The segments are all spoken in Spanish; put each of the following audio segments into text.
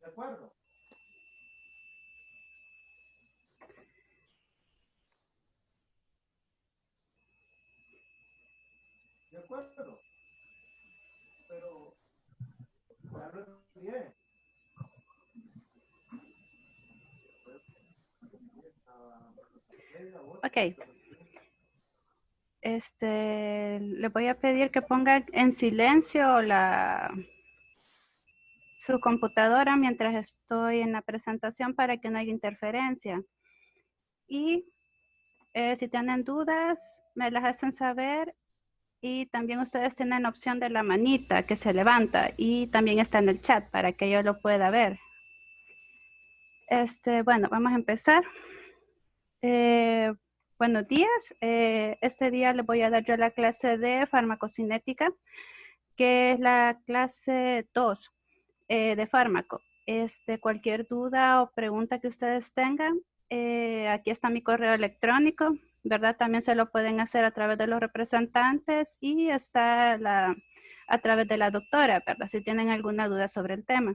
acuerdo? De acuerdo. Pero ya lo estudié. Ok. Le voy a pedir que ponga en silencio su computadora mientras estoy en la presentación para que no haya interferencia. Y si tienen dudas, me las hacen saber. Y también ustedes tienen la opción de la manita que se levanta y también está en el chat para que yo lo pueda ver. Bueno, vamos a empezar. Buenos días. Este día les voy a dar yo la clase de farmacocinética, que es la clase 2 de fármaco. Cualquier duda o pregunta que ustedes tengan, aquí está mi correo electrónico, ¿verdad? También se lo pueden hacer a través de los representantes y está a través de la doctora, ¿verdad? Si tienen alguna duda sobre el tema.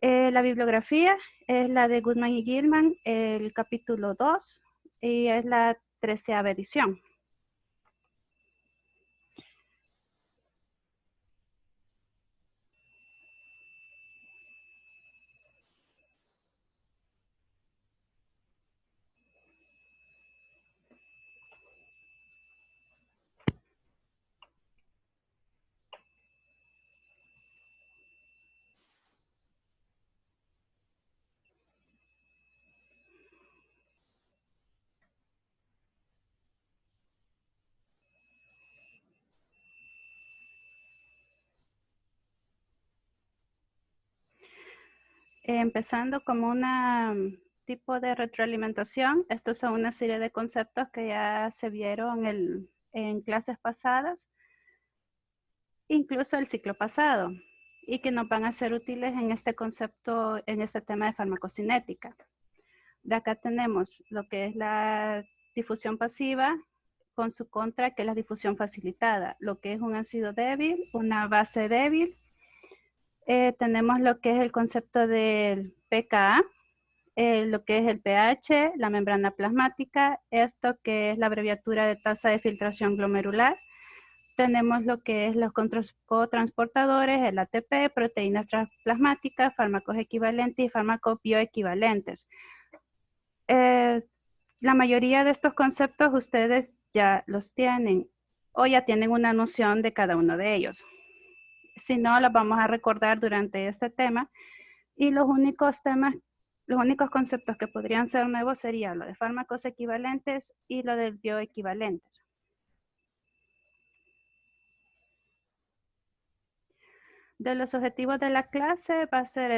La bibliografía es la de Goodman y Gilman, el capítulo 2, y es la 13ª edición. Empezando como una tipo de retroalimentación, estos son una serie de conceptos que ya se vieron en clases pasadas, incluso el ciclo pasado, y que nos van a ser útiles en este concepto, en este tema de farmacocinética. De acá tenemos lo que es la difusión pasiva con su contra, que es la difusión facilitada, lo que es un ácido débil, una base débil. Tenemos lo que es el concepto del pKa, lo que es el pH, la membrana plasmática, esto que es la abreviatura de tasa de filtración glomerular. Tenemos lo que es los cotransportadores, el ATP, proteínas transplasmáticas, fármacos equivalentes y fármacos bioequivalentes. La mayoría de estos conceptos ustedes ya los tienen o ya tienen una noción de cada uno de ellos. Si no, los vamos a recordar durante este tema y los únicos conceptos que podrían ser nuevos serían lo de fármacos equivalentes y lo de bioequivalentes. De los objetivos de la clase va a ser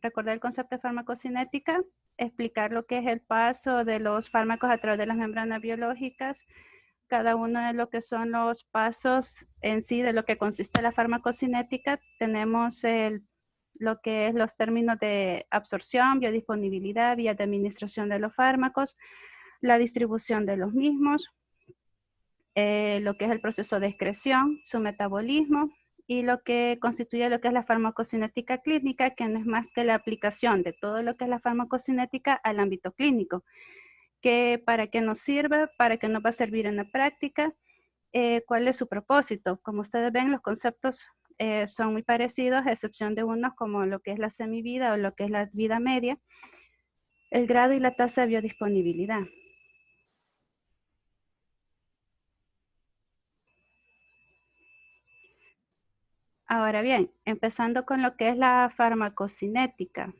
recordar el concepto de farmacocinética, explicar lo que es el paso de los fármacos a través de las membranas biológicas, cada uno de lo que son los pasos en sí de lo que consiste la farmacocinética. Tenemos lo que es los términos de absorción, biodisponibilidad, vías de administración de los fármacos, la distribución de los mismos, lo que es el proceso de excreción, su metabolismo y lo que constituye lo que es la farmacocinética clínica, que no es más que la aplicación de todo lo que es la farmacocinética al ámbito clínico, que para qué nos sirve, para qué nos va a servir en la práctica, cuál es su propósito. Como ustedes ven, los conceptos son muy parecidos, a excepción de unos como lo que es la semivida o lo que es la vida media, el grado y la tasa de biodisponibilidad. Ahora bien, empezando con lo que es la farmacocinética.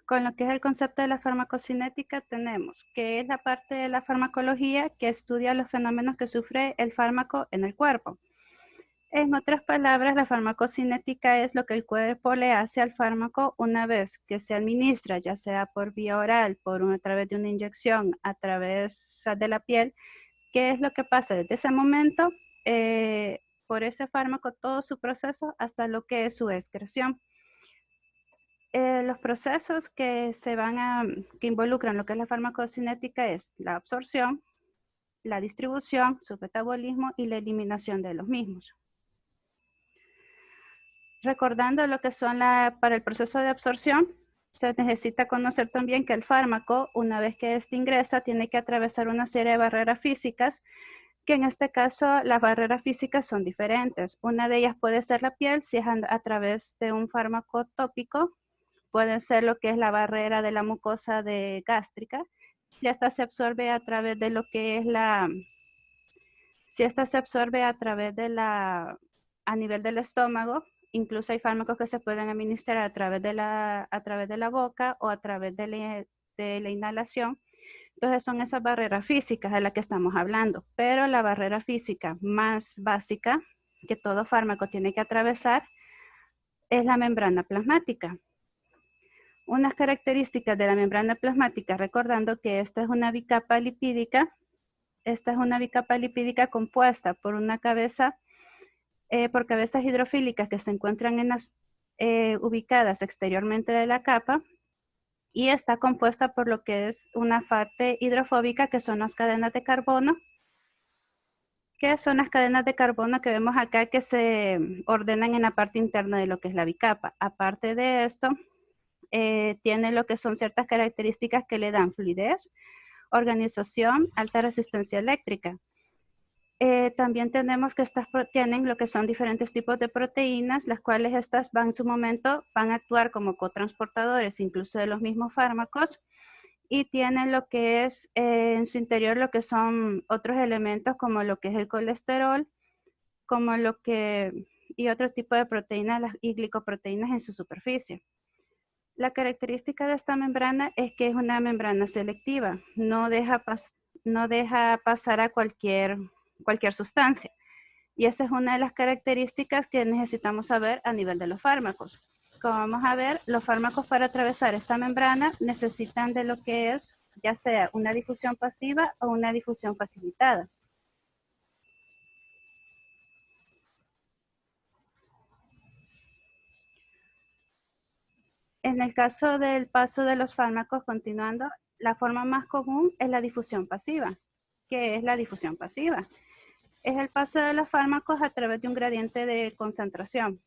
Con lo que es el concepto de la farmacocinética tenemos que es la parte de la farmacología que estudia los fenómenos que sufre el fármaco en el cuerpo. En otras palabras, la farmacocinética es lo que el cuerpo le hace al fármaco una vez que se administra, ya sea por vía oral, a través de una inyección, a través de la piel. ¿Qué es lo que pasa desde ese momento? Por ese fármaco, todo su proceso hasta lo que es su excreción. Los procesos que que involucran lo que es la farmacocinética es la absorción, la distribución, su metabolismo y la eliminación de los mismos. Recordando lo que son para el proceso de absorción, se necesita conocer también que el fármaco, una vez que éste ingresa, tiene que atravesar una serie de barreras físicas, que en este caso las barreras físicas son diferentes. Una de ellas puede ser la piel, si es a través de un fármaco tópico, puede ser lo que es la barrera de la mucosa gástrica, si esta se absorbe a través de lo que es si esta se absorbe a través a nivel del estómago. Incluso hay fármacos que se pueden administrar a través de la boca o a través de la inhalación. Entonces son esas barreras físicas de las que estamos hablando, pero la barrera física más básica que todo fármaco tiene que atravesar es la membrana plasmática. Unas características de la membrana plasmática, recordando que esta es una bicapa lipídica. Esta es una bicapa lipídica compuesta por por cabezas hidrofílicas que se encuentran ubicadas exteriormente de la capa, y está compuesta por lo que es una parte hidrofóbica, que son las cadenas de carbono, que vemos acá, que se ordenan en la parte interna de lo que es la bicapa. Aparte de esto, tiene lo que son ciertas características que le dan fluidez, organización, alta resistencia eléctrica. También tenemos que estas tienen lo que son diferentes tipos de proteínas, las cuales estas en su momento van a actuar como cotransportadores incluso de los mismos fármacos, y tienen lo que es en su interior lo que son otros elementos como lo que es el colesterol, y otro tipo de proteínas y glicoproteínas en su superficie. La característica de esta membrana es que es una membrana selectiva, no deja pasar a cualquier sustancia. Y esa es una de las características que necesitamos saber a nivel de los fármacos. Como vamos a ver, los fármacos para atravesar esta membrana necesitan de lo que es ya sea una difusión pasiva o una difusión facilitada. En el caso del paso de los fármacos, continuando, la forma más común es la difusión pasiva. ¿Qué es la difusión pasiva? Es el paso de los fármacos a través de un gradiente de concentración.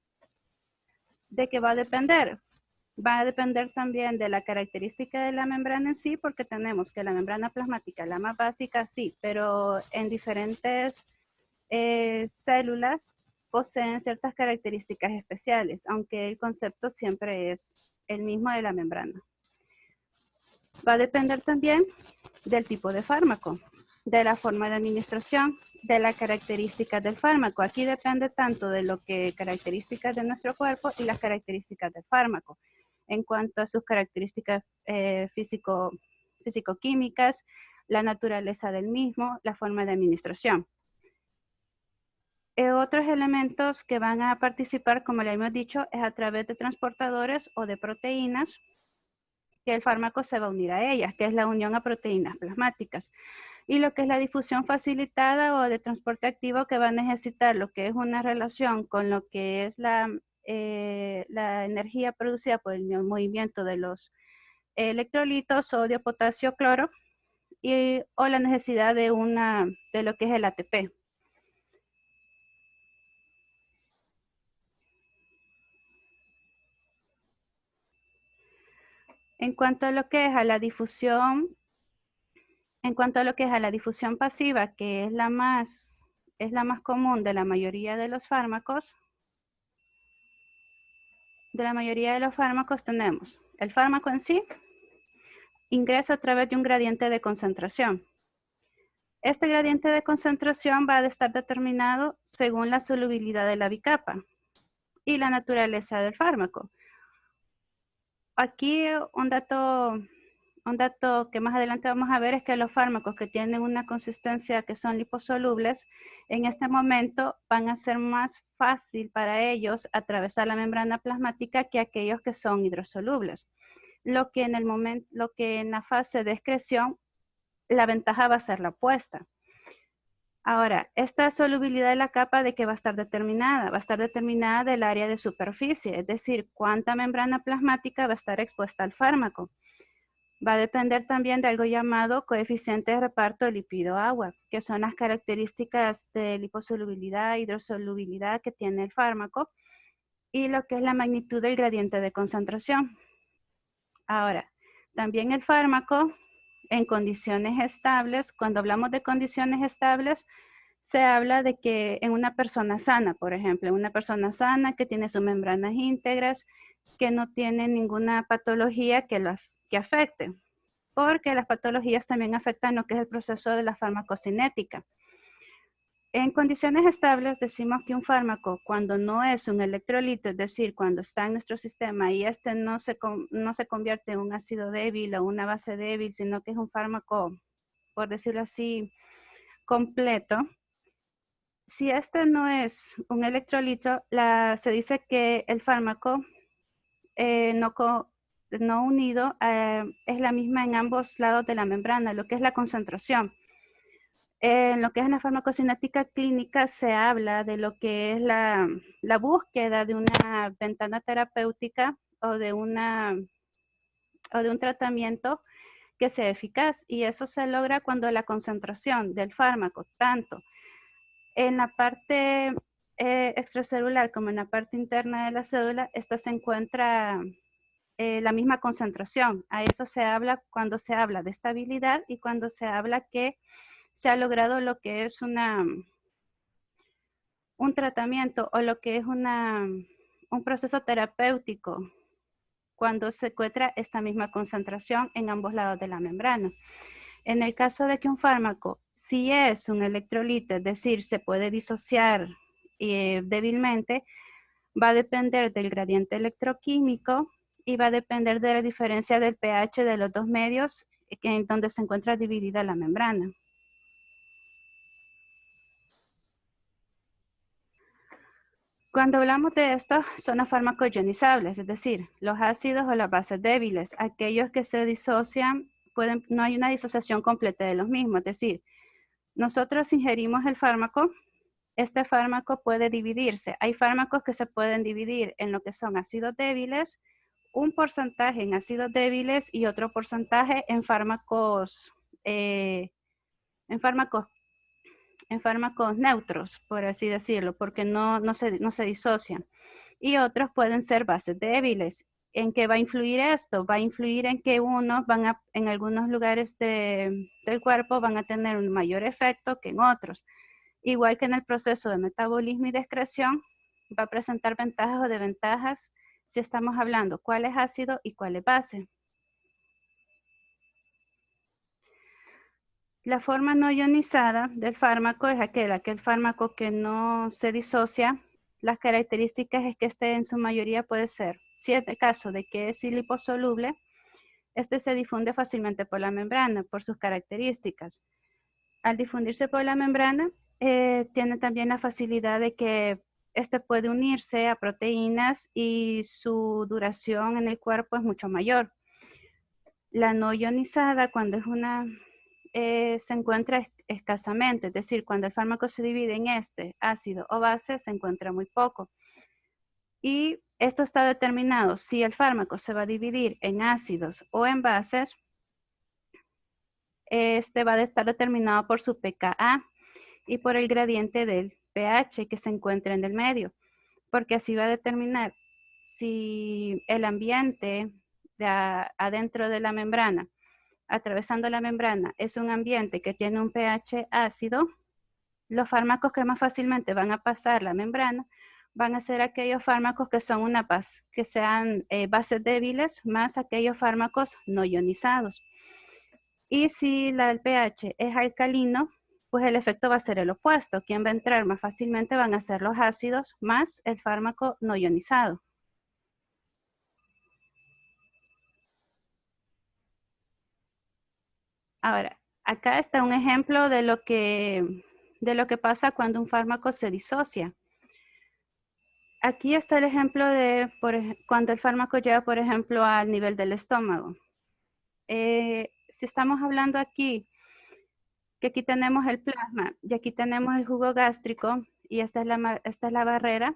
¿De qué va a depender? Va a depender también de la característica de la membrana en sí, porque tenemos que la membrana plasmática, la más básica, sí, pero en diferentes células poseen ciertas características especiales, aunque el concepto siempre es el mismo de la membrana. Va a depender también del tipo de fármaco, de la forma de administración, de las características del fármaco. Aquí depende tanto de lo que características de nuestro cuerpo y las características del fármaco, en cuanto a sus características físico-químicas, la naturaleza del mismo, la forma de administración. Otros elementos que van a participar, como le hemos dicho, es a través de transportadores o de proteínas, que el fármaco se va a unir a ellas, que es la unión a proteínas plasmáticas. Y lo que es la difusión facilitada o de transporte activo, que va a necesitar lo que es una relación con lo que es la energía producida por el movimiento de los electrolitos, sodio, potasio, cloro, o la necesidad de lo que es el ATP. En cuanto a lo que es a la difusión pasiva, que es la más común de la mayoría de los fármacos, tenemos el fármaco en sí, ingresa a través de un gradiente de concentración. Este gradiente de concentración va a estar determinado según la solubilidad de la bicapa y la naturaleza del fármaco. Aquí un dato que más adelante vamos a ver es que los fármacos que tienen una consistencia que son liposolubles, en este momento van a ser más fácil para ellos atravesar la membrana plasmática que aquellos que son hidrosolubles. Lo que en la fase de excreción, la ventaja va a ser la opuesta. Ahora, esta solubilidad de la capa, ¿de qué va a estar determinada? Va a estar determinada del área de superficie, es decir, cuánta membrana plasmática va a estar expuesta al fármaco. Va a depender también de algo llamado coeficiente de reparto lípido-agua, que son las características de liposolubilidad, hidrosolubilidad que tiene el fármaco y lo que es la magnitud del gradiente de concentración. Ahora, también el fármaco en condiciones estables, cuando hablamos de condiciones estables, se habla de que en una persona sana, por ejemplo, una persona sana que tiene sus membranas íntegras, que no tiene ninguna patología que afecte, porque las patologías también afectan lo que es el proceso de la farmacocinética. En condiciones estables decimos que un fármaco cuando no es un electrolito, es decir, cuando está en nuestro sistema y este no se convierte en un ácido débil o una base débil, sino que es un fármaco, por decirlo así, completo. Si este no es un electrolito, se dice que el fármaco no unido es la misma en ambos lados de la membrana, lo que es la concentración. En lo que es la farmacocinética clínica se habla de lo que es la búsqueda de una ventana terapéutica o de un tratamiento que sea eficaz, y eso se logra cuando la concentración del fármaco, tanto en la parte extracelular como en la parte interna de la célula, esta se encuentra la misma concentración. A eso se habla cuando se habla de estabilidad y cuando se habla que se ha logrado lo que es un tratamiento o lo que es un proceso terapéutico cuando se encuentra esta misma concentración en ambos lados de la membrana. En el caso de que un fármaco, si es un electrolito, es decir, se puede disociar débilmente, va a depender del gradiente electroquímico y va a depender de la diferencia del pH de los dos medios en donde se encuentra dividida la membrana. Cuando hablamos de esto, son los fármacos ionizables, es decir, los ácidos o las bases débiles. Aquellos que se disocian, no hay una disociación completa de los mismos. Es decir, nosotros ingerimos el fármaco, este fármaco puede dividirse. Hay fármacos que se pueden dividir en lo que son ácidos débiles, un porcentaje en ácidos débiles y otro porcentaje en fármacos neutros, por así decirlo, porque no se disocian. Y otros pueden ser bases débiles. ¿En qué va a influir esto? Va a influir en que en algunos lugares del cuerpo van a tener un mayor efecto que en otros. Igual que en el proceso de metabolismo y de excreción, va a presentar ventajas o desventajas si estamos hablando cuál es ácido y cuál es base. La forma no ionizada del fármaco es aquel fármaco que no se disocia. Las características es que este en su mayoría puede ser, si es el caso de que es liposoluble, este se difunde fácilmente por la membrana por sus características. Al difundirse por la membrana, tiene también la facilidad de que este puede unirse a proteínas y su duración en el cuerpo es mucho mayor. La no ionizada, cuando es se encuentra escasamente, es decir, cuando el fármaco se divide en ácido o base, se encuentra muy poco. Y esto está determinado si el fármaco se va a dividir en ácidos o en bases. Este va a estar determinado por su pKa y por el gradiente del pH que se encuentra en el medio, porque así va a determinar si el ambiente adentro de la membrana, atravesando la membrana, es un ambiente que tiene un pH ácido. Los fármacos que más fácilmente van a pasar la membrana van a ser aquellos fármacos que son que sean bases débiles, más aquellos fármacos no ionizados. Y si el pH es alcalino, pues el efecto va a ser el opuesto. Quien va a entrar más fácilmente van a ser los ácidos más el fármaco no ionizado. Ahora, acá está un ejemplo de lo que pasa cuando un fármaco se disocia. Aquí está el ejemplo de cuando el fármaco llega, por ejemplo, al nivel del estómago. Si estamos hablando aquí que aquí tenemos el plasma y aquí tenemos el jugo gástrico y esta es la barrera.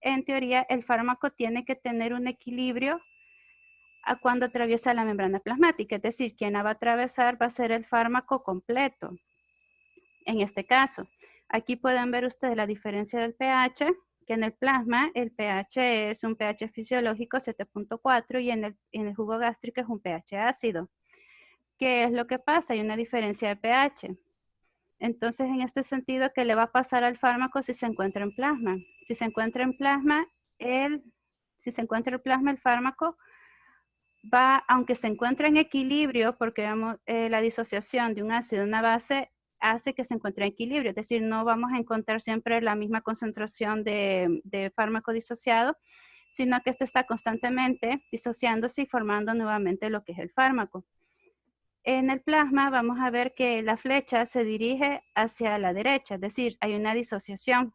En teoría, el fármaco tiene que tener un equilibrio a cuando atraviesa la membrana plasmática, es decir, quien la va a atravesar va a ser el fármaco completo. En este caso, aquí pueden ver ustedes la diferencia del pH, que en el plasma el pH es un pH fisiológico 7.4 y en el jugo gástrico es un pH ácido. ¿Qué es lo que pasa? Hay una diferencia de pH. Entonces, en este sentido, ¿qué le va a pasar al fármaco si se encuentra en plasma? Si se encuentra en plasma, el fármaco va, aunque se encuentre en equilibrio, porque vemos, la disociación de un ácido a una base hace que se encuentre en equilibrio, es decir, no vamos a encontrar siempre la misma concentración de fármaco disociado, sino que este está constantemente disociándose y formando nuevamente lo que es el fármaco. En el plasma vamos a ver que la flecha se dirige hacia la derecha, es decir, hay una disociación.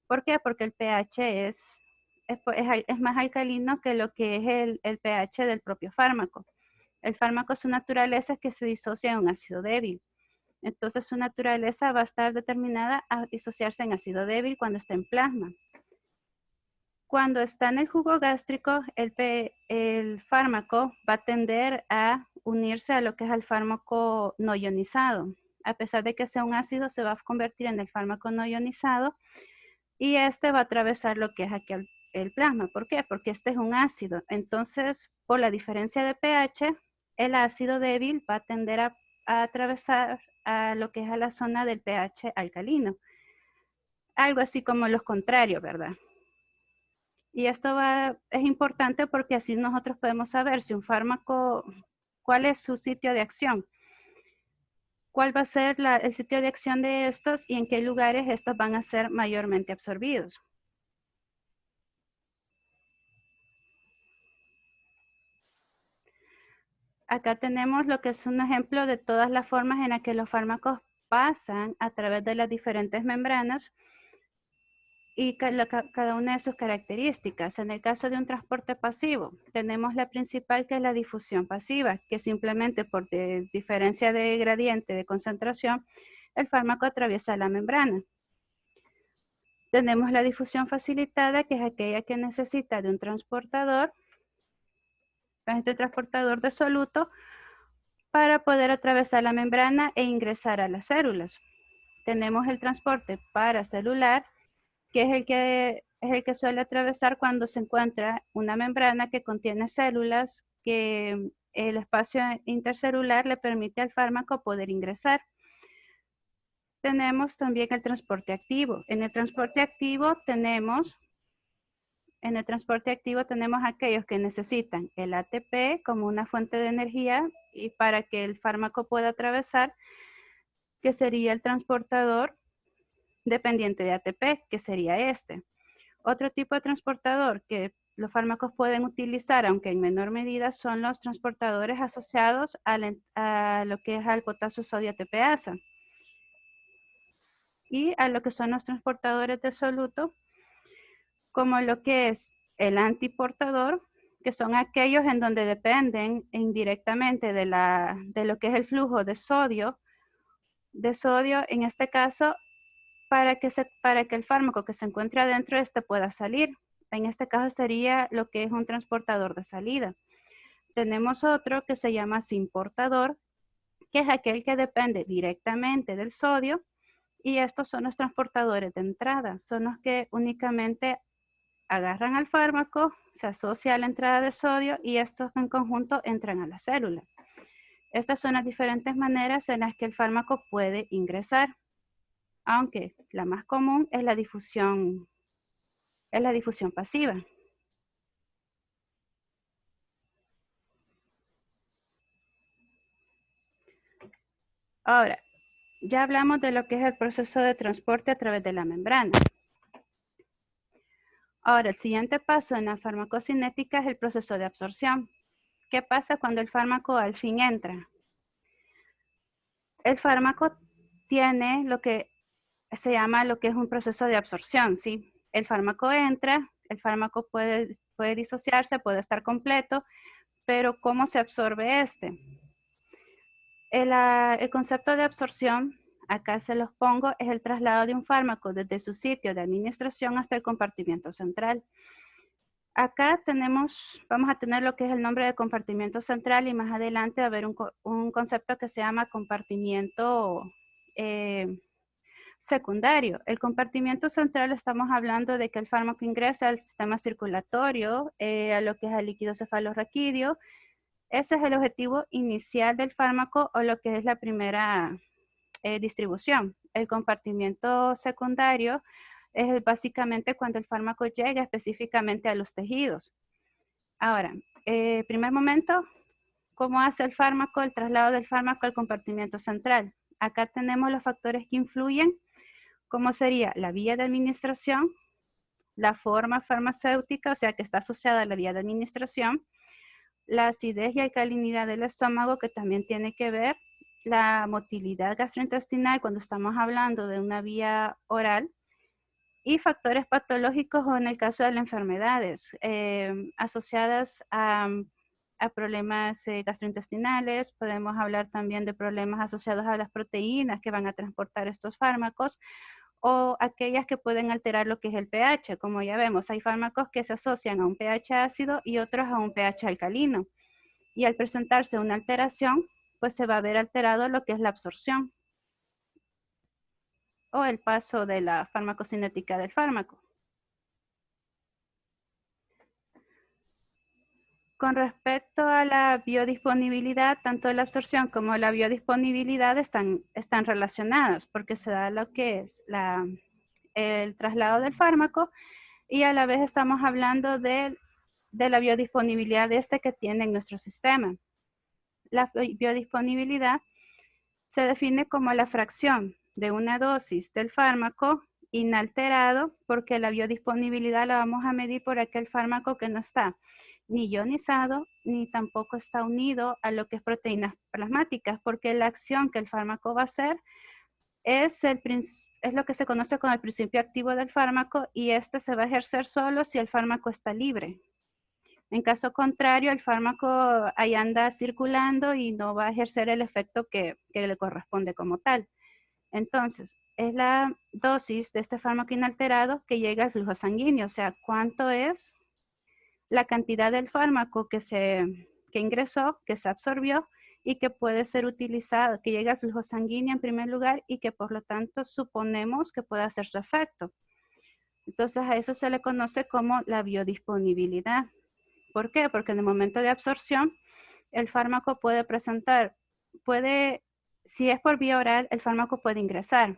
¿Por qué? Porque el pH es más alcalino que lo que es el pH del propio fármaco. El fármaco, su naturaleza es que se disocia en un ácido débil. Entonces su naturaleza va a estar determinada a disociarse en ácido débil cuando está en plasma. Cuando está en el jugo gástrico, el fármaco va a tender a unirse a lo que es el fármaco no ionizado. A pesar de que sea un ácido, se va a convertir en el fármaco no ionizado y este va a atravesar lo que es aquí el plasma. ¿Por qué? Porque este es un ácido. Entonces, por la diferencia de pH, el ácido débil va a tender a atravesar a lo que es a la zona del pH alcalino. Algo así como los contrarios, ¿verdad? Y esto es importante porque así nosotros podemos saber si un fármaco, cuál es su sitio de acción, cuál va a ser el sitio de acción de estos y en qué lugares estos van a ser mayormente absorbidos. Acá tenemos lo que es un ejemplo de todas las formas en las que los fármacos pasan a través de las diferentes membranas y cada una de sus características. En el caso de un transporte pasivo, tenemos la principal que es la difusión pasiva, que simplemente por diferencia de gradiente de concentración, el fármaco atraviesa la membrana. Tenemos la difusión facilitada, que es aquella que necesita de un transportador, este transportador de soluto, para poder atravesar la membrana e ingresar a las células. Tenemos el transporte paracelular, que es el que suele atravesar cuando se encuentra una membrana que contiene células que el espacio intercelular le permite al fármaco poder ingresar. Tenemos también el transporte activo. En el transporte activo tenemos aquellos que necesitan el ATP como una fuente de energía y para que el fármaco pueda atravesar, que sería el transportador dependiente de ATP, que sería este. Otro tipo de transportador que los fármacos pueden utilizar, aunque en menor medida, son los transportadores asociados a lo que es al potasio sodio ATPasa y a lo que son los transportadores de soluto, como lo que es el antiportador, que son aquellos en donde dependen indirectamente de lo que es el flujo de sodio, en este caso, para que el fármaco que se encuentra dentro de este pueda salir. En este caso sería lo que es un transportador de salida. Tenemos otro que se llama simportador, que es aquel que depende directamente del sodio, y estos son los transportadores de entrada, son los que únicamente agarran al fármaco, se asocia a la entrada de sodio y estos en conjunto entran a la célula. Estas son las diferentes maneras en las que el fármaco puede ingresar, aunque la más común es la difusión pasiva. Ahora, ya hablamos de lo que es el proceso de transporte a través de la membrana. Ahora, el siguiente paso en la farmacocinética es el proceso de absorción. ¿Qué pasa cuando el fármaco al fin entra? El fármaco tiene lo que se llama lo que es un proceso de absorción, ¿sí? El fármaco entra, el fármaco puede disociarse, puede estar completo, pero ¿cómo se absorbe este? El concepto de absorción, acá se los pongo, es el traslado de un fármaco desde su sitio de administración hasta el compartimiento central. Acá vamos a tener lo que es el nombre de compartimiento central y más adelante va a haber un concepto que se llama compartimiento secundario. El compartimiento central estamos hablando de que el fármaco ingresa al sistema circulatorio, a lo que es el líquido cefalorraquídeo. Ese es el objetivo inicial del fármaco o lo que es la primera distribución. El compartimiento secundario es básicamente cuando el fármaco llega específicamente a los tejidos. Ahora, primer momento, ¿cómo hace el fármaco, el traslado del fármaco al compartimiento central? Acá tenemos los factores que influyen, como sería la vía de administración, la forma farmacéutica, o sea que está asociada a la vía de administración, la acidez y alcalinidad del estómago, que también tiene que ver, la motilidad gastrointestinal cuando estamos hablando de una vía oral, y factores patológicos o en el caso de las enfermedades asociadas a problemas gastrointestinales. Podemos hablar también de problemas asociados a las proteínas que van a transportar estos fármacos o aquellas que pueden alterar lo que es el pH. Como ya vemos, hay fármacos que se asocian a un pH ácido y otros a un pH alcalino. Y al presentarse una alteración, pues se va a ver alterado lo que es la absorción o el paso de la farmacocinética del fármaco. Con respecto a la biodisponibilidad, tanto la absorción como la biodisponibilidad están relacionadas porque se da lo que es el traslado del fármaco y a la vez estamos hablando de la biodisponibilidad de este que tiene en nuestro sistema. La biodisponibilidad se define como la fracción de una dosis del fármaco inalterado, porque la biodisponibilidad la vamos a medir por aquel fármaco que no está ni ionizado, ni tampoco está unido a lo que es proteínas plasmáticas, porque la acción que el fármaco va a hacer es lo que se conoce como el principio activo del fármaco y este se va a ejercer solo si el fármaco está libre. En caso contrario, el fármaco ahí anda circulando y no va a ejercer el efecto que le corresponde como tal. Entonces, es la dosis de este fármaco inalterado que llega al flujo sanguíneo, o sea, cuánto es la cantidad del fármaco que ingresó, que se absorbió y que puede ser utilizado, que llega al flujo sanguíneo en primer lugar y que por lo tanto suponemos que puede hacer su efecto. Entonces a eso se le conoce como la biodisponibilidad. ¿Por qué? Porque en el momento de absorción el fármaco puede presentar, si es por vía oral, el fármaco puede ingresar.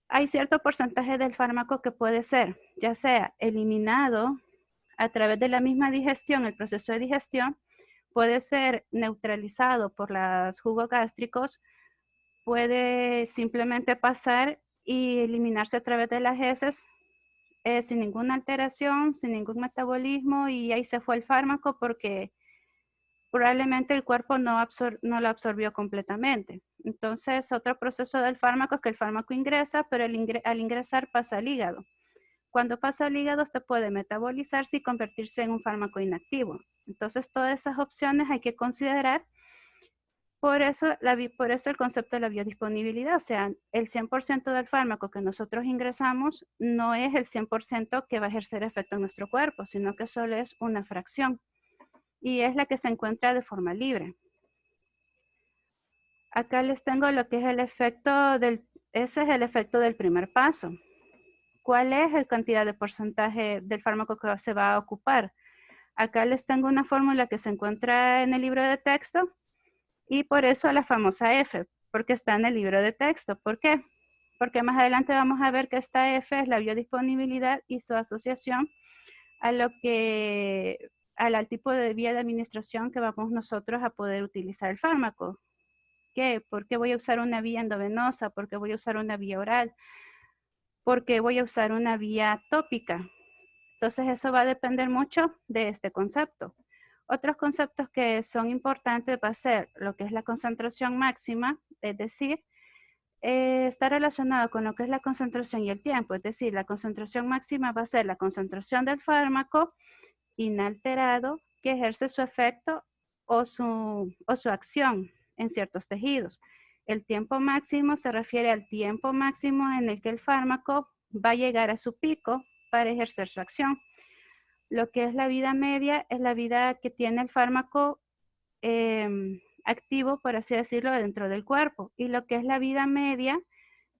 Hay cierto porcentaje del fármaco que puede ser, ya sea eliminado a través de la misma digestión, el proceso de digestión, puede ser neutralizado por los jugos gástricos, puede simplemente pasar y eliminarse a través de las heces sin ninguna alteración, sin ningún metabolismo y ahí se fue el fármaco porque probablemente el cuerpo no lo absorbió completamente. Entonces, otro proceso del fármaco es que el fármaco ingresa, pero al ingresar pasa al hígado. Cuando pasa al hígado, se puede metabolizarse y convertirse en un fármaco inactivo. Entonces, todas esas opciones hay que considerar. Por eso el concepto de la biodisponibilidad, o sea, el 100% del fármaco que nosotros ingresamos no es el 100% que va a ejercer efecto en nuestro cuerpo, sino que solo es una fracción y es la que se encuentra de forma libre. Acá les tengo lo que es el efecto ese es el efecto del primer paso. ¿Cuál es la cantidad de porcentaje del fármaco que se va a ocupar? Acá les tengo una fórmula que se encuentra en el libro de texto y por eso la famosa F, porque está en el libro de texto. ¿Por qué? Porque más adelante vamos a ver que esta F es la biodisponibilidad y su asociación al tipo de vía de administración que vamos nosotros a poder utilizar el fármaco. ¿Qué? ¿Por qué voy a usar una vía endovenosa? ¿Por qué voy a usar una vía oral? ¿Por qué voy a usar una vía tópica? Entonces eso va a depender mucho de este concepto. Otros conceptos que son importantes va a ser lo que es la concentración máxima, es decir, está relacionado con lo que es la concentración y el tiempo, es decir, la concentración máxima va a ser la concentración del fármaco inalterado que ejerce su efecto o su acción en ciertos tejidos. El tiempo máximo se refiere al tiempo máximo en el que el fármaco va a llegar a su pico para ejercer su acción. Lo que es la vida media es la vida que tiene el fármaco activo, por así decirlo, dentro del cuerpo. Y lo que es la vida media,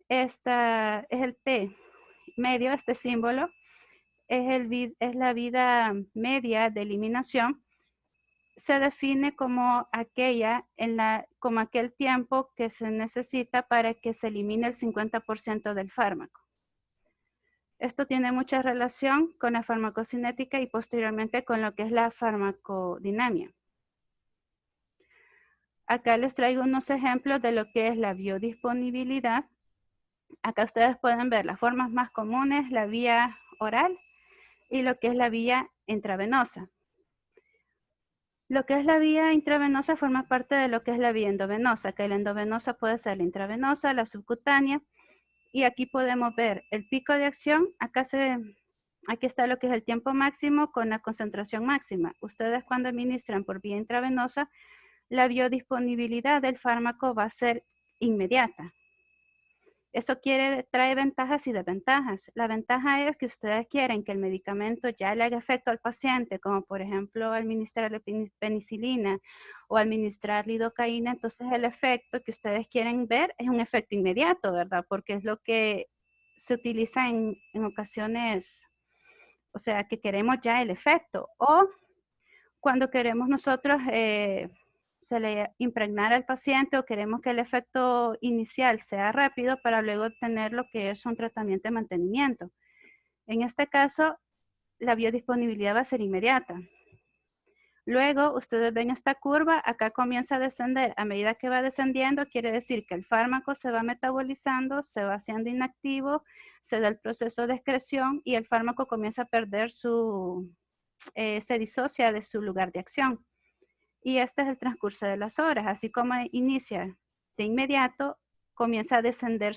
esta es el T medio, este símbolo, es la vida media de eliminación. Se define como como aquel tiempo que se necesita para que se elimine el 50% del fármaco. Esto tiene mucha relación con la farmacocinética y posteriormente con lo que es la farmacodinamia. Acá les traigo unos ejemplos de lo que es la biodisponibilidad. Acá ustedes pueden ver las formas más comunes, la vía oral y lo que es la vía intravenosa. Lo que es la vía intravenosa forma parte de lo que es la vía endovenosa, que la endovenosa puede ser la intravenosa, la subcutánea, y aquí podemos ver el pico de acción. Aquí está lo que es el tiempo máximo con la concentración máxima. Ustedes cuando administran por vía intravenosa, la biodisponibilidad del fármaco va a ser inmediata. Esto trae ventajas y desventajas. La ventaja es que ustedes quieren que el medicamento ya le haga efecto al paciente, como por ejemplo administrarle penicilina o administrar lidocaína. Entonces el efecto que ustedes quieren ver es un efecto inmediato, ¿verdad? Porque es lo que se utiliza en ocasiones, o sea, que queremos ya el efecto. O cuando queremos nosotros se le impregnar al paciente o queremos que el efecto inicial sea rápido para luego tener lo que es un tratamiento de mantenimiento. En este caso, la biodisponibilidad va a ser inmediata. Luego, ustedes ven esta curva, acá comienza a descender. A medida que va descendiendo, quiere decir que el fármaco se va metabolizando, se va haciendo inactivo, se da el proceso de excreción y el fármaco comienza a perder se disocia de su lugar de acción. Y este es el transcurso de las horas. Así como inicia de inmediato, comienza a descender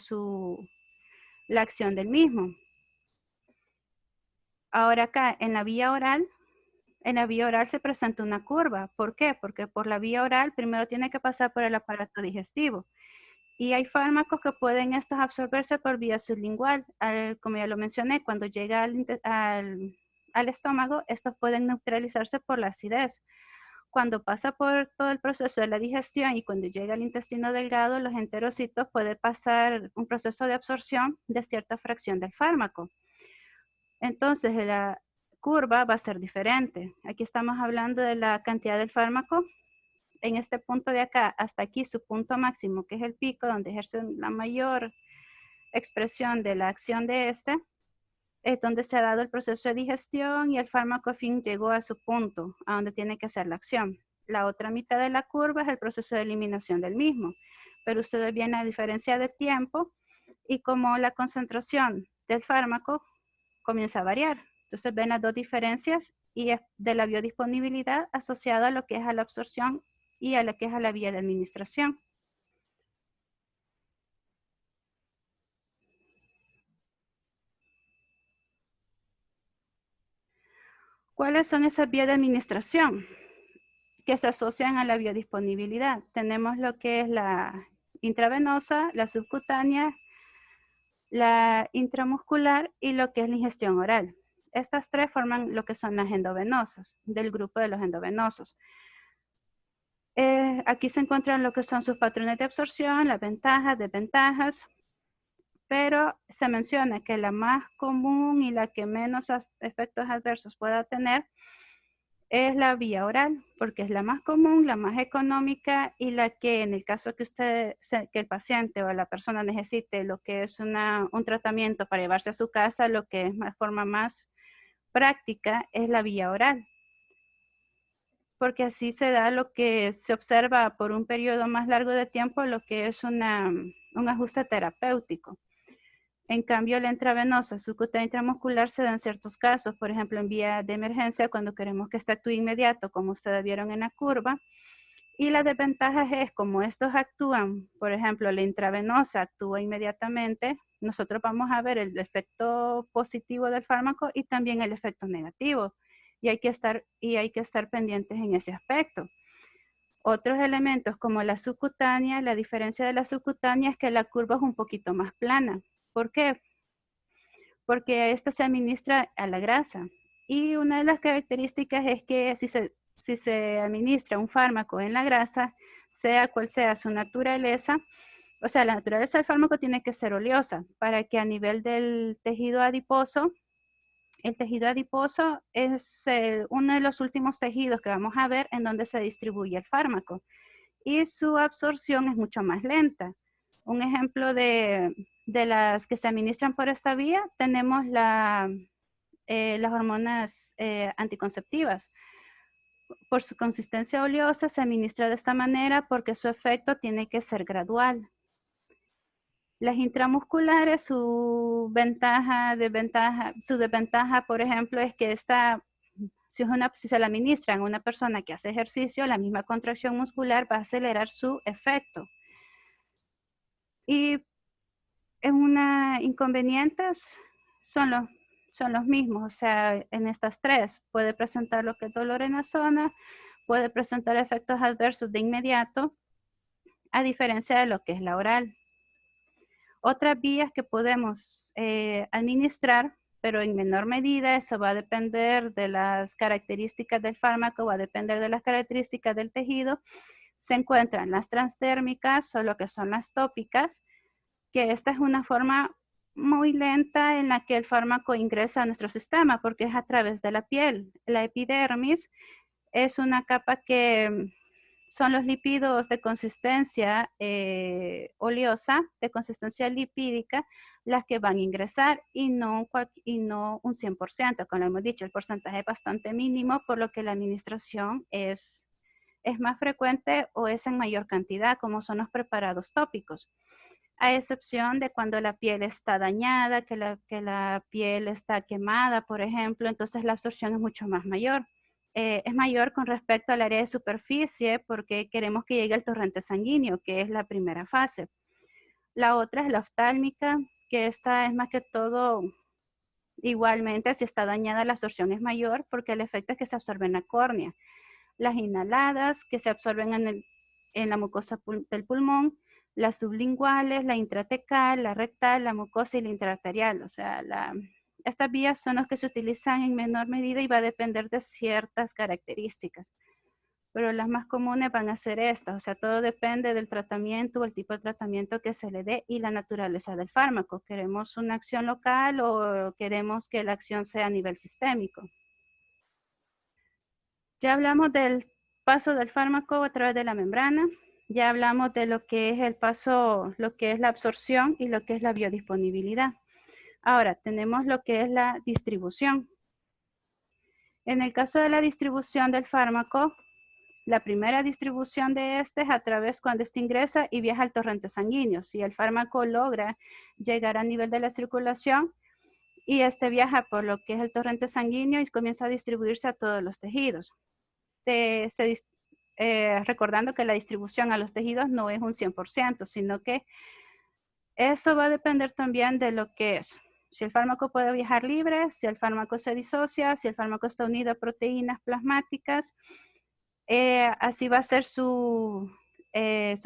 la acción del mismo. Ahora acá, en la vía oral se presenta una curva. ¿Por qué? Porque por la vía oral primero tiene que pasar por el aparato digestivo. Y hay fármacos que pueden estos absorberse por vía sublingual. Como ya lo mencioné, cuando llega al estómago, estos pueden neutralizarse por la acidez. Cuando pasa por todo el proceso de la digestión y cuando llega al intestino delgado, los enterocitos puede pasar un proceso de absorción de cierta fracción del fármaco. Entonces, la curva va a ser diferente. Aquí estamos hablando de la cantidad del fármaco. En este punto de acá, hasta aquí, su punto máximo, que es el pico, donde ejerce la mayor expresión de la acción de es donde se ha dado el proceso de digestión y el fármaco fin llegó a su punto, a donde tiene que hacer la acción. La otra mitad de la curva es el proceso de eliminación del mismo, pero ustedes ven la diferencia de tiempo y como la concentración del fármaco comienza a variar. Entonces ven las dos diferencias y es de la biodisponibilidad asociada a lo que es a la absorción y a lo que es a la vía de administración. ¿Cuáles son esas vías de administración que se asocian a la biodisponibilidad? Tenemos lo que es la intravenosa, la subcutánea, la intramuscular y lo que es la ingestión oral. Estas tres forman lo que son las endovenosas, del grupo de los endovenosos. Aquí se encuentran lo que son sus patrones de absorción, las ventajas, desventajas, pero se menciona que la más común y la que menos efectos adversos pueda tener es la vía oral, porque es la más común, la más económica y la que en el caso que que el paciente o la persona necesite lo que es un tratamiento para llevarse a su casa, lo que es de forma más práctica es la vía oral. Porque así se da lo que se observa por un periodo más largo de tiempo, lo que es un ajuste terapéutico. En cambio, la intravenosa, subcutánea intramuscular se da en ciertos casos, por ejemplo, en vía de emergencia, cuando queremos que se actúe inmediato, como ustedes vieron en la curva. Y la desventaja es como estos actúan, por ejemplo, la intravenosa actúa inmediatamente, nosotros vamos a ver el efecto positivo del fármaco y también el efecto negativo. Y hay que estar pendientes en ese aspecto. Otros elementos como la subcutánea, la diferencia de la subcutánea es que la curva es un poquito más plana. ¿Por qué? Porque esta se administra a la grasa. Y una de las características es que si se administra un fármaco en la grasa, sea cual sea su naturaleza, o sea, la naturaleza del fármaco tiene que ser oleosa para que a nivel del tejido adiposo, el tejido adiposo es uno de los últimos tejidos que vamos a ver en donde se distribuye el fármaco y su absorción es mucho más lenta. Un ejemplo de las que se administran por esta vía, tenemos las hormonas anticonceptivas. Por su consistencia oleosa se administra de esta manera porque su efecto tiene que ser gradual. Las intramusculares, su desventaja, por ejemplo, es que si se la administran a una persona que hace ejercicio, la misma contracción muscular va a acelerar su efecto. Y inconvenientes son los mismos, o sea, en estas tres puede presentar lo que es dolor en la zona, puede presentar efectos adversos de inmediato, a diferencia de lo que es la oral. Otras vías que podemos administrar, pero en menor medida, eso va a depender de las características del fármaco, va a depender de las características del tejido. Se encuentran las transdérmicas o lo que son las tópicas, que esta es una forma muy lenta en la que el fármaco ingresa a nuestro sistema, porque es a través de la piel. La epidermis es una capa que son los lípidos de consistencia oleosa, de consistencia lipídica, las que van a ingresar y no un 100%, como hemos dicho, el porcentaje es bastante mínimo, por lo que la administración es más frecuente o es en mayor cantidad, como son los preparados tópicos. A excepción de cuando la piel está dañada, que la piel está quemada, por ejemplo, entonces la absorción es mucho más mayor. Es mayor con respecto al área de superficie porque queremos que llegue al torrente sanguíneo, que es la primera fase. La otra es la oftálmica, que esta es más que todo, igualmente, si está dañada la absorción es mayor porque el efecto es que se absorbe en la córnea. Las inhaladas, que se absorben en la mucosa del pulmón, las sublinguales, la intratecal, la rectal, la mucosa y la intraarterial. O sea, estas vías son las que se utilizan en menor medida y va a depender de ciertas características. Pero las más comunes van a ser estas. O sea, todo depende del tratamiento o el tipo de tratamiento que se le dé y la naturaleza del fármaco. ¿Queremos una acción local o queremos que la acción sea a nivel sistémico? Ya hablamos del paso del fármaco a través de la membrana. Ya hablamos de lo que es el paso, lo que es la absorción y lo que es la biodisponibilidad. Ahora tenemos lo que es la distribución. En el caso de la distribución del fármaco, la primera distribución de este es a través cuando este ingresa y viaja al torrente sanguíneo. Si el fármaco logra llegar a nivel de la circulación y este viaja por lo que es el torrente sanguíneo y comienza a distribuirse a todos los tejidos. Recordando que la distribución a los tejidos no es un 100%, sino que eso va a depender también de lo que es. Si el fármaco puede viajar libre, si el fármaco se disocia, si el fármaco está unido a proteínas plasmáticas, así va a ser su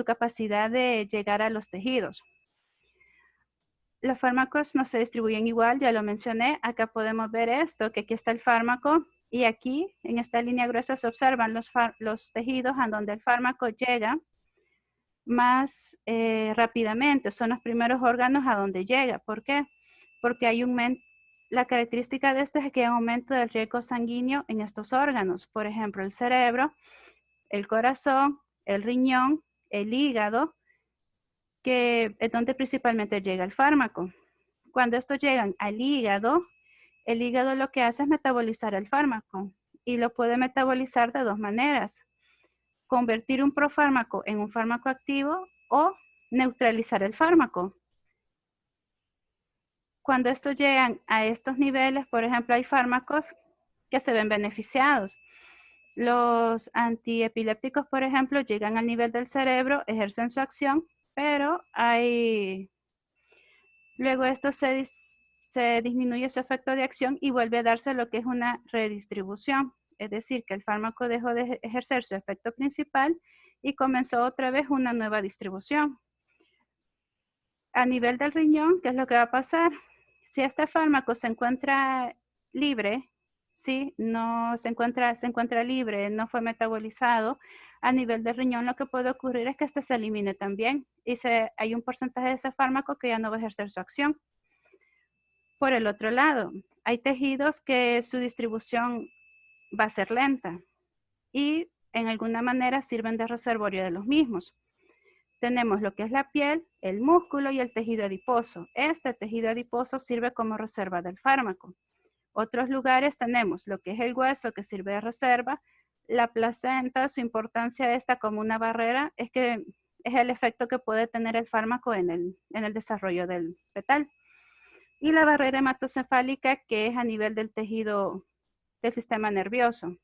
capacidad de llegar a los tejidos. Los fármacos no se distribuyen igual, ya lo mencioné. Acá podemos ver esto, que aquí está el fármaco y aquí en esta línea gruesa se observan los tejidos a donde el fármaco llega más rápidamente. Son los primeros órganos a donde llega. ¿Por qué? Porque la característica de esto es que hay un aumento del riesgo sanguíneo en estos órganos. Por ejemplo, el cerebro, el corazón, el riñón, el hígado, que es donde principalmente llega el fármaco. Cuando estos llegan al hígado, el hígado lo que hace es metabolizar el fármaco y lo puede metabolizar de dos maneras. Convertir un profármaco en un fármaco activo o neutralizar el fármaco. Cuando estos llegan a estos niveles, por ejemplo, hay fármacos que se ven beneficiados. Los antiepilépticos, por ejemplo, llegan al nivel del cerebro, ejercen su acción, pero luego esto se disminuye su efecto de acción y vuelve a darse lo que es una redistribución. Es decir, que el fármaco dejó de ejercer su efecto principal y comenzó otra vez una nueva distribución. A nivel del riñón, ¿qué es lo que va a pasar? Si este fármaco se encuentra libre, ¿sí? No se encuentra libre, no fue metabolizado, a nivel del riñón lo que puede ocurrir es que este se elimine también y hay un porcentaje de ese fármaco que ya no va a ejercer su acción. Por el otro lado, hay tejidos que su distribución va a ser lenta y en alguna manera sirven de reservorio de los mismos. Tenemos lo que es la piel, el músculo y el tejido adiposo. Este tejido adiposo sirve como reserva del fármaco. Otros lugares tenemos lo que es el hueso que sirve de reserva. La placenta, su importancia esta como una barrera es que es el efecto que puede tener el fármaco en el desarrollo del fetal. Y la barrera hematocefálica que es a nivel del tejido del sistema nervioso.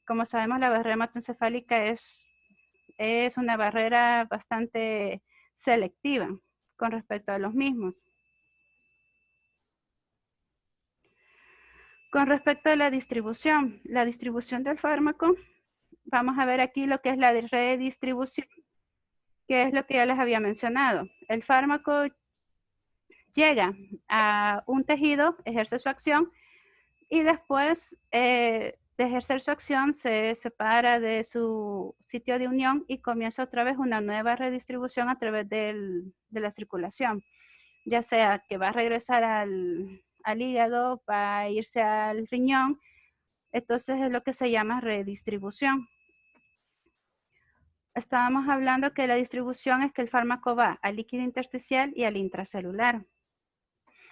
Como sabemos, la barrera hematocefálica es una barrera bastante selectiva con respecto a los mismos. Con respecto a la distribución del fármaco, vamos a ver aquí lo que es la redistribución, que es lo que ya les había mencionado. El fármaco llega a un tejido, ejerce su acción y después de ejercer su acción se separa de su sitio de unión y comienza otra vez una nueva redistribución a través de la circulación, ya sea que va a regresar al hígado, va a irse al riñón, entonces es lo que se llama redistribución. Estábamos hablando que la distribución es que el fármaco va al líquido intersticial y al intracelular.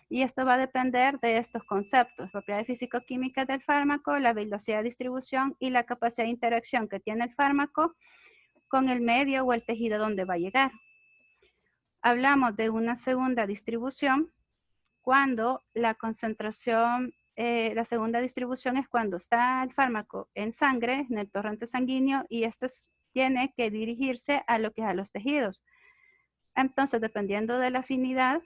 Y esto va a depender de estos conceptos: propiedades físico-químicas del fármaco, la velocidad de distribución y la capacidad de interacción que tiene el fármaco con el medio o el tejido donde va a llegar. Hablamos de una segunda distribución cuando la concentración, la segunda distribución es cuando está el fármaco en sangre, en el torrente sanguíneo, y esto tiene que dirigirse a lo que es a los tejidos. Entonces, dependiendo de la afinidad,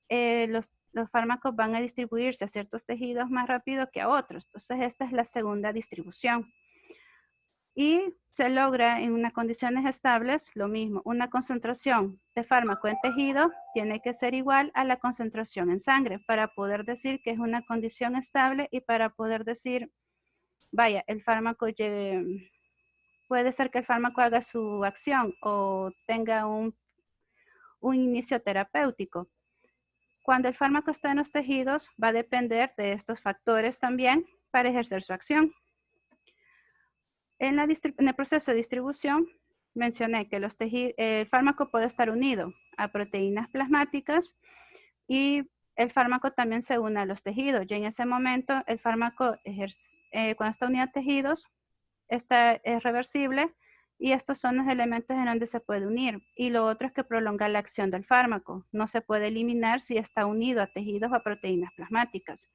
los fármacos van a distribuirse a ciertos tejidos más rápido que a otros. Entonces, esta es la segunda distribución. Y se logra en unas condiciones estables lo mismo. Una concentración de fármaco en tejido tiene que ser igual a la concentración en sangre para poder decir que es una condición estable y para poder decir, vaya, el fármaco puede ser que el fármaco haga su acción o tenga un inicio terapéutico. Cuando el fármaco está en los tejidos, va a depender de estos factores también para ejercer su acción. En el proceso de distribución, mencioné que el fármaco puede estar unido a proteínas plasmáticas y el fármaco también se une a los tejidos. Y en ese momento, el fármaco, cuando está unido a tejidos, es reversible y estos son los elementos en donde se puede unir. Y lo otro es que prolonga la acción del fármaco. No se puede eliminar si está unido a tejidos o a proteínas plasmáticas.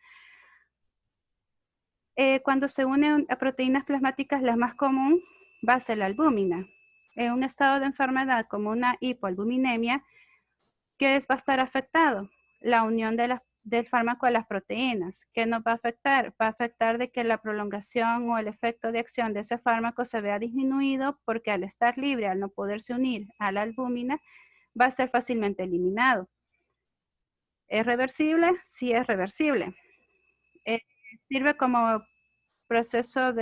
Cuando se une a proteínas plasmáticas, la más común va a ser la albúmina. En un estado de enfermedad como una hipoalbuminemia, ¿qué va a estar afectado? La unión del fármaco a las proteínas. ¿Qué nos va a afectar? Va a afectar de que la prolongación o el efecto de acción de ese fármaco se vea disminuido porque al estar libre, al no poderse unir a la albúmina, va a ser fácilmente eliminado. ¿Es reversible? Sí, es reversible. Sirve como proceso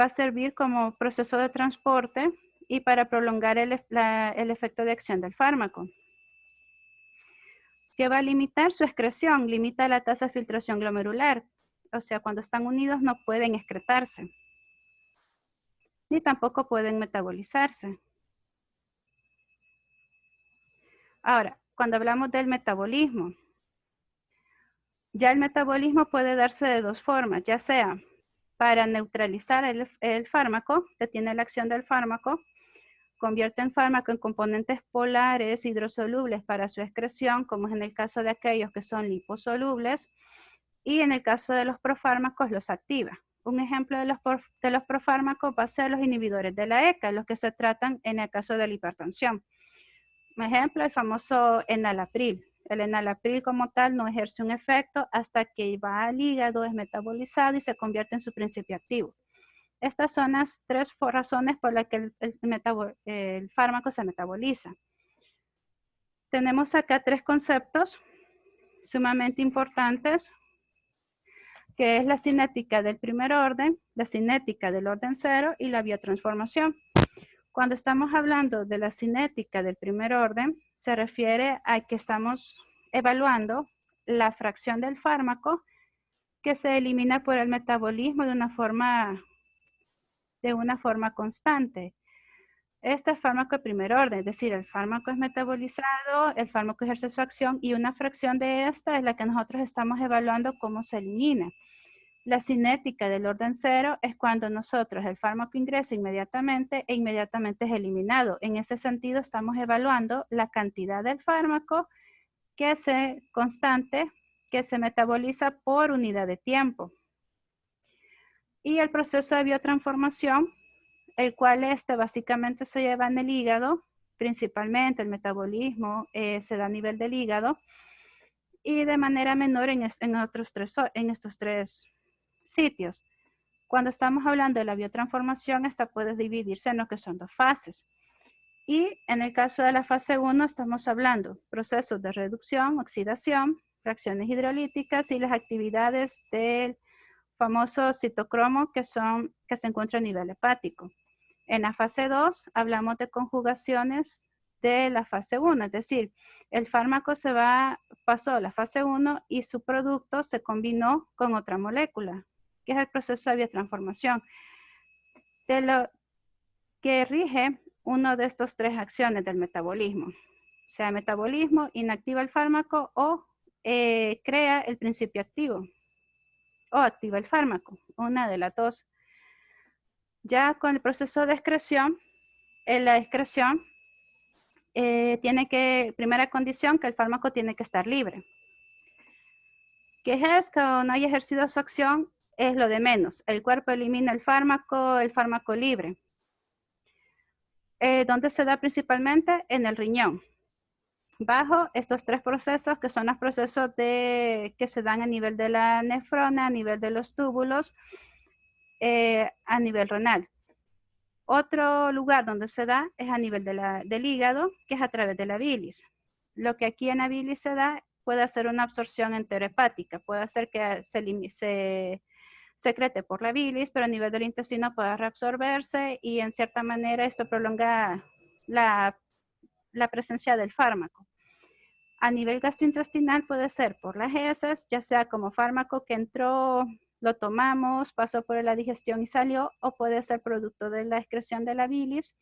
va a servir como proceso de transporte y para prolongar el efecto de acción del fármaco. ¿Qué va a limitar? Su excreción, limita la tasa de filtración glomerular. O sea, cuando están unidos no pueden excretarse, ni tampoco pueden metabolizarse. Ahora, cuando hablamos del metabolismo, ya el metabolismo puede darse de dos formas, ya sea para neutralizar el fármaco, detiene la acción del fármaco, convierte el fármaco en componentes polares hidrosolubles para su excreción, como es en el caso de aquellos que son liposolubles, y en el caso de los profármacos los activa. Un ejemplo de los profármacos va a ser los inhibidores de la ECA, los que se tratan en el caso de la hipertensión. Un ejemplo, el famoso enalapril. El enalapril como tal no ejerce un efecto hasta que va al hígado, es metabolizado y se convierte en su principio activo. Estas son las tres razones por las que el fármaco se metaboliza. Tenemos acá tres conceptos sumamente importantes, que es la cinética del primer orden, la cinética del orden cero y la biotransformación. Cuando estamos hablando de la cinética del primer orden, se refiere a que estamos evaluando la fracción del fármaco que se elimina por el metabolismo de una forma constante. Este es fármaco de primer orden, es decir, el fármaco es metabolizado, el fármaco ejerce su acción y una fracción de esta es la que nosotros estamos evaluando cómo se elimina. La cinética del orden cero es cuando nosotros el fármaco ingresa inmediatamente e inmediatamente es eliminado. En ese sentido estamos evaluando la cantidad del fármaco constante que se metaboliza por unidad de tiempo. Y el proceso de biotransformación, el cual básicamente se lleva en el hígado, principalmente el metabolismo se da a nivel del hígado y de manera menor en estos tres sitios. Cuando estamos hablando de la biotransformación, esta puede dividirse en lo que son dos fases. Y en el caso de la fase 1 estamos hablando procesos de reducción, oxidación, reacciones hidrolíticas y las actividades del famoso citocromo que se encuentra a nivel hepático. En la fase 2 hablamos de conjugaciones de la fase 1, es decir, el fármaco pasó a la fase 1 y su producto se combinó con otra molécula, que es el proceso de biotransformación, de lo que rige uno de estos tres acciones del metabolismo. O sea, metabolismo inactiva el fármaco o crea el principio activo o activa el fármaco, una de las dos. Ya con el proceso de excreción, la excreción primera condición, que el fármaco tiene que estar libre. Que ejerza o no haya ejercido su acción es lo de menos. El cuerpo elimina el fármaco libre. ¿Dónde se da principalmente? En el riñón. Bajo estos tres procesos, que son los procesos que se dan a nivel de la nefrona, a nivel de los túbulos, a nivel renal. Otro lugar donde se da es a nivel del hígado, que es a través de la bilis. Lo que aquí en la bilis se da puede hacer una absorción enterohepática, puede hacer que se secrete por la bilis, pero a nivel del intestino pueda reabsorberse y en cierta manera esto prolonga la presencia del fármaco. A nivel gastrointestinal puede ser por las heces, ya sea como fármaco que entró, lo tomamos, pasó por la digestión y salió, o puede ser producto de la excreción de la bilis.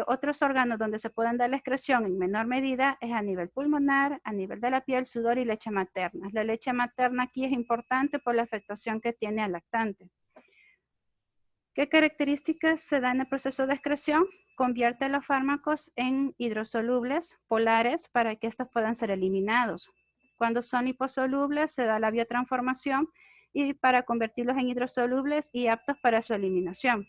Otros órganos donde se pueden dar la excreción en menor medida es a nivel pulmonar, a nivel de la piel, sudor y leche materna. La leche materna aquí es importante por la afectación que tiene al lactante. ¿Qué características se dan en el proceso de excreción? Convierte los fármacos en hidrosolubles polares para que estos puedan ser eliminados. Cuando son liposolubles se da la biotransformación y para convertirlos en hidrosolubles y aptos para su eliminación.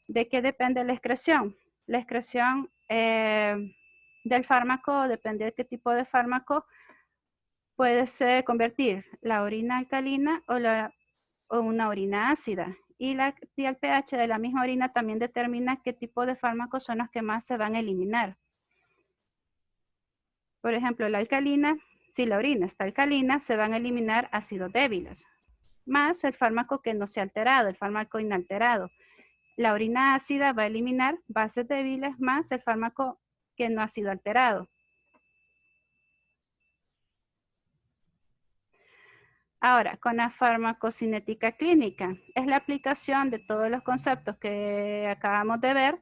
¿De qué depende la excreción? La excreción del fármaco, depende de qué tipo de fármaco, puede ser convertir la orina alcalina o una orina ácida. Y el pH de la misma orina también determina qué tipo de fármacos son los que más se van a eliminar. Por ejemplo, la alcalina, si la orina está alcalina, se van a eliminar ácidos débiles, más el fármaco que no se ha alterado, el fármaco inalterado. La orina ácida va a eliminar bases débiles más el fármaco que no ha sido alterado. Ahora, con la farmacocinética clínica, es la aplicación de todos los conceptos que acabamos de ver,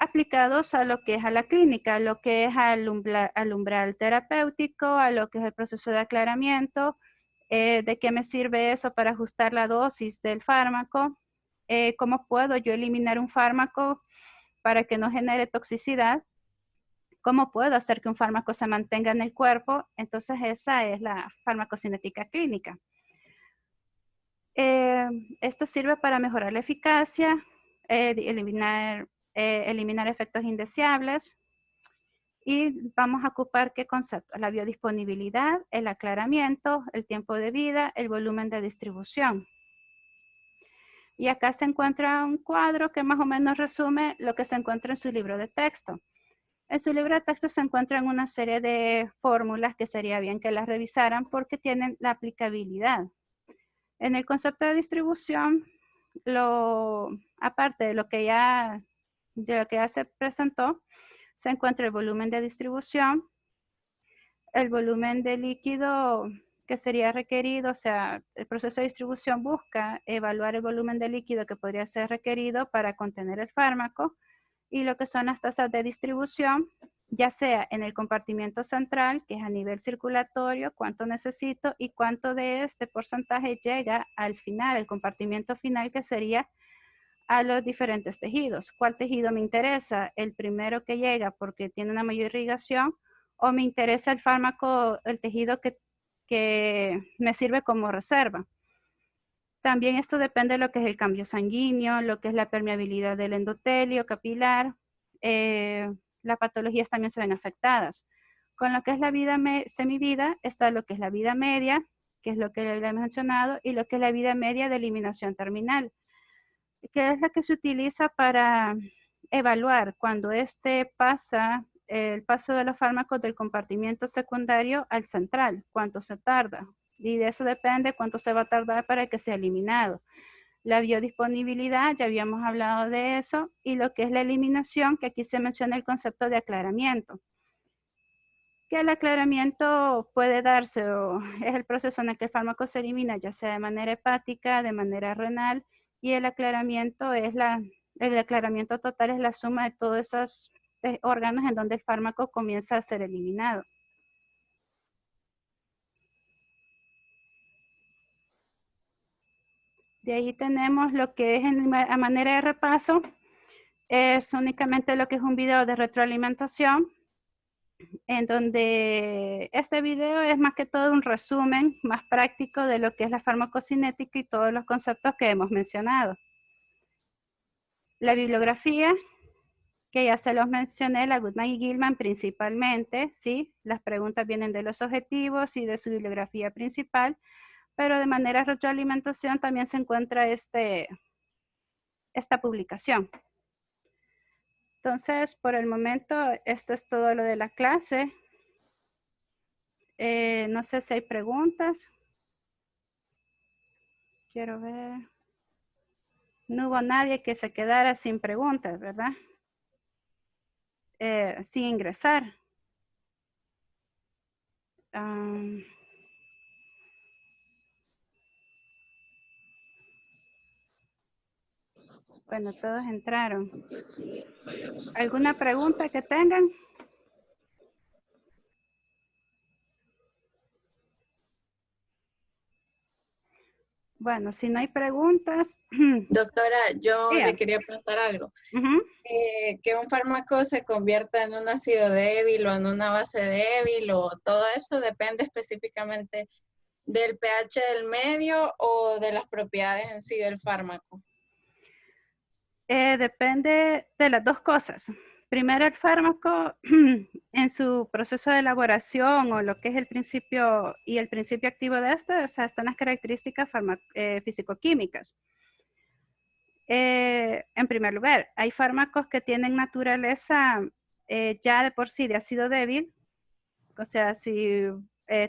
aplicados a lo que es a la clínica, a lo que es al umbral terapéutico, a lo que es el proceso de aclaramiento, de qué me sirve eso para ajustar la dosis del fármaco, cómo puedo yo eliminar un fármaco para que no genere toxicidad, cómo puedo hacer que un fármaco se mantenga en el cuerpo. Entonces esa es la farmacocinética clínica. Esto sirve para mejorar la eficacia, eliminar efectos indeseables. Y vamos a ocupar qué conceptos: la biodisponibilidad, el aclaramiento, el tiempo de vida, el volumen de distribución. Y acá se encuentra un cuadro que más o menos resume lo que se encuentra en su libro de texto. En su libro de texto se encuentran una serie de fórmulas que sería bien que las revisaran porque tienen la aplicabilidad. En el concepto de distribución, aparte de lo que ya se presentó, se encuentra el volumen de distribución, el volumen de líquido que sería requerido, o sea, el proceso de distribución busca evaluar el volumen de líquido que podría ser requerido para contener el fármaco, y lo que son las tasas de distribución, ya sea en el compartimiento central, que es a nivel circulatorio, cuánto necesito y cuánto de este porcentaje llega al final, el compartimiento final, que sería a los diferentes tejidos. ¿Cuál tejido me interesa? El primero que llega porque tiene una mayor irrigación, o me interesa el fármaco, el tejido que me sirve como reserva. También esto depende de lo que es el cambio sanguíneo, lo que es la permeabilidad del endotelio capilar. Las patologías también se ven afectadas. Con lo que es la vida semivida, está lo que es la vida media, que es lo que le he mencionado, y lo que es la vida media de eliminación terminal, que es la que se utiliza para evaluar cuando pasa el paso de los fármacos del compartimiento secundario al central, cuánto se tarda. Y de eso depende cuánto se va a tardar para que sea eliminado. La biodisponibilidad, ya habíamos hablado de eso, y lo que es la eliminación, que aquí se menciona el concepto de aclaramiento. Que el aclaramiento puede darse, o es el proceso en el que el fármaco se elimina, ya sea de manera hepática, de manera renal, y el aclaramiento total es la suma de todos esos órganos en donde el fármaco comienza a ser eliminado. De ahí tenemos lo que es a manera de repaso, es únicamente lo que es un video de retroalimentación, en donde este video es más que todo un resumen más práctico de lo que es la farmacocinética y todos los conceptos que hemos mencionado. La bibliografía, que ya se los mencioné, la Goodman y Gilman principalmente, ¿sí? Las preguntas vienen de los objetivos y de su bibliografía principal, pero de manera de retroalimentación también se encuentra esta publicación. Entonces, por el momento, esto es todo lo de la clase. No sé si hay preguntas. Quiero ver. No hubo nadie que se quedara sin preguntas, ¿verdad? Sin ingresar. Bueno, todos entraron. ¿Alguna pregunta que tengan? Bueno, si no hay preguntas. Doctora, yo Yeah. le quería preguntar algo. Uh-huh. Que un fármaco se convierta en un ácido débil o en una base débil, o todo eso depende específicamente del pH del medio o de las propiedades en sí del fármaco. Depende de las dos cosas. Primero, el fármaco en su proceso de elaboración, o lo que es el principio y el principio activo de esto, o sea, están las características físico-químicas. En primer lugar, hay fármacos que tienen naturaleza ya de por sí de ácido débil. O sea, si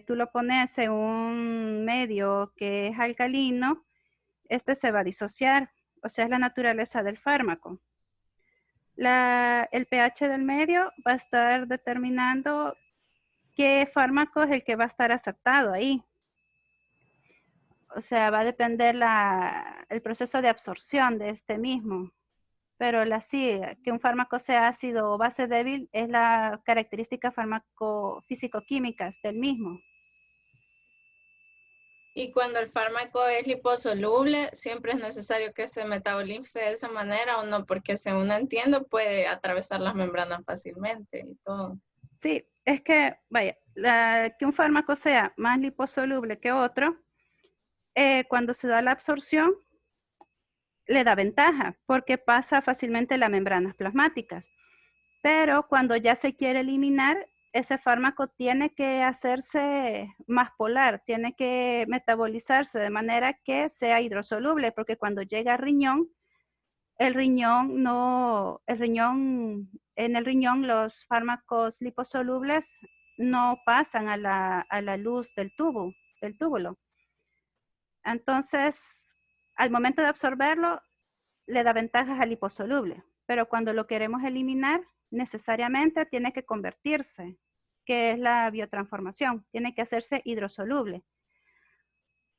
tú lo pones en un medio que es alcalino, este se va a disociar. O sea, es la naturaleza del fármaco. El pH del medio va a estar determinando qué fármaco es el que va a estar aceptado ahí. O sea, va a depender el proceso de absorción de este mismo. Pero que un fármaco sea ácido o base débil es la característica físico-químicas del mismo. Y cuando el fármaco es liposoluble, ¿siempre es necesario que se metabolice de esa manera o no? Porque según entiendo puede atravesar las membranas fácilmente y todo. Sí, es que, vaya, que un fármaco sea más liposoluble que otro, cuando se da la absorción, le da ventaja porque pasa fácilmente las membranas plasmáticas. Pero cuando ya se quiere eliminar, ese fármaco tiene que hacerse más polar, tiene que metabolizarse de manera que sea hidrosoluble, porque cuando llega al riñón, en el riñón los fármacos liposolubles no pasan a la luz del túbulo. Entonces, al momento de absorberlo, le da ventajas al liposoluble, pero cuando lo queremos eliminar, necesariamente tiene que convertirse, que es la biotransformación, tiene que hacerse hidrosoluble.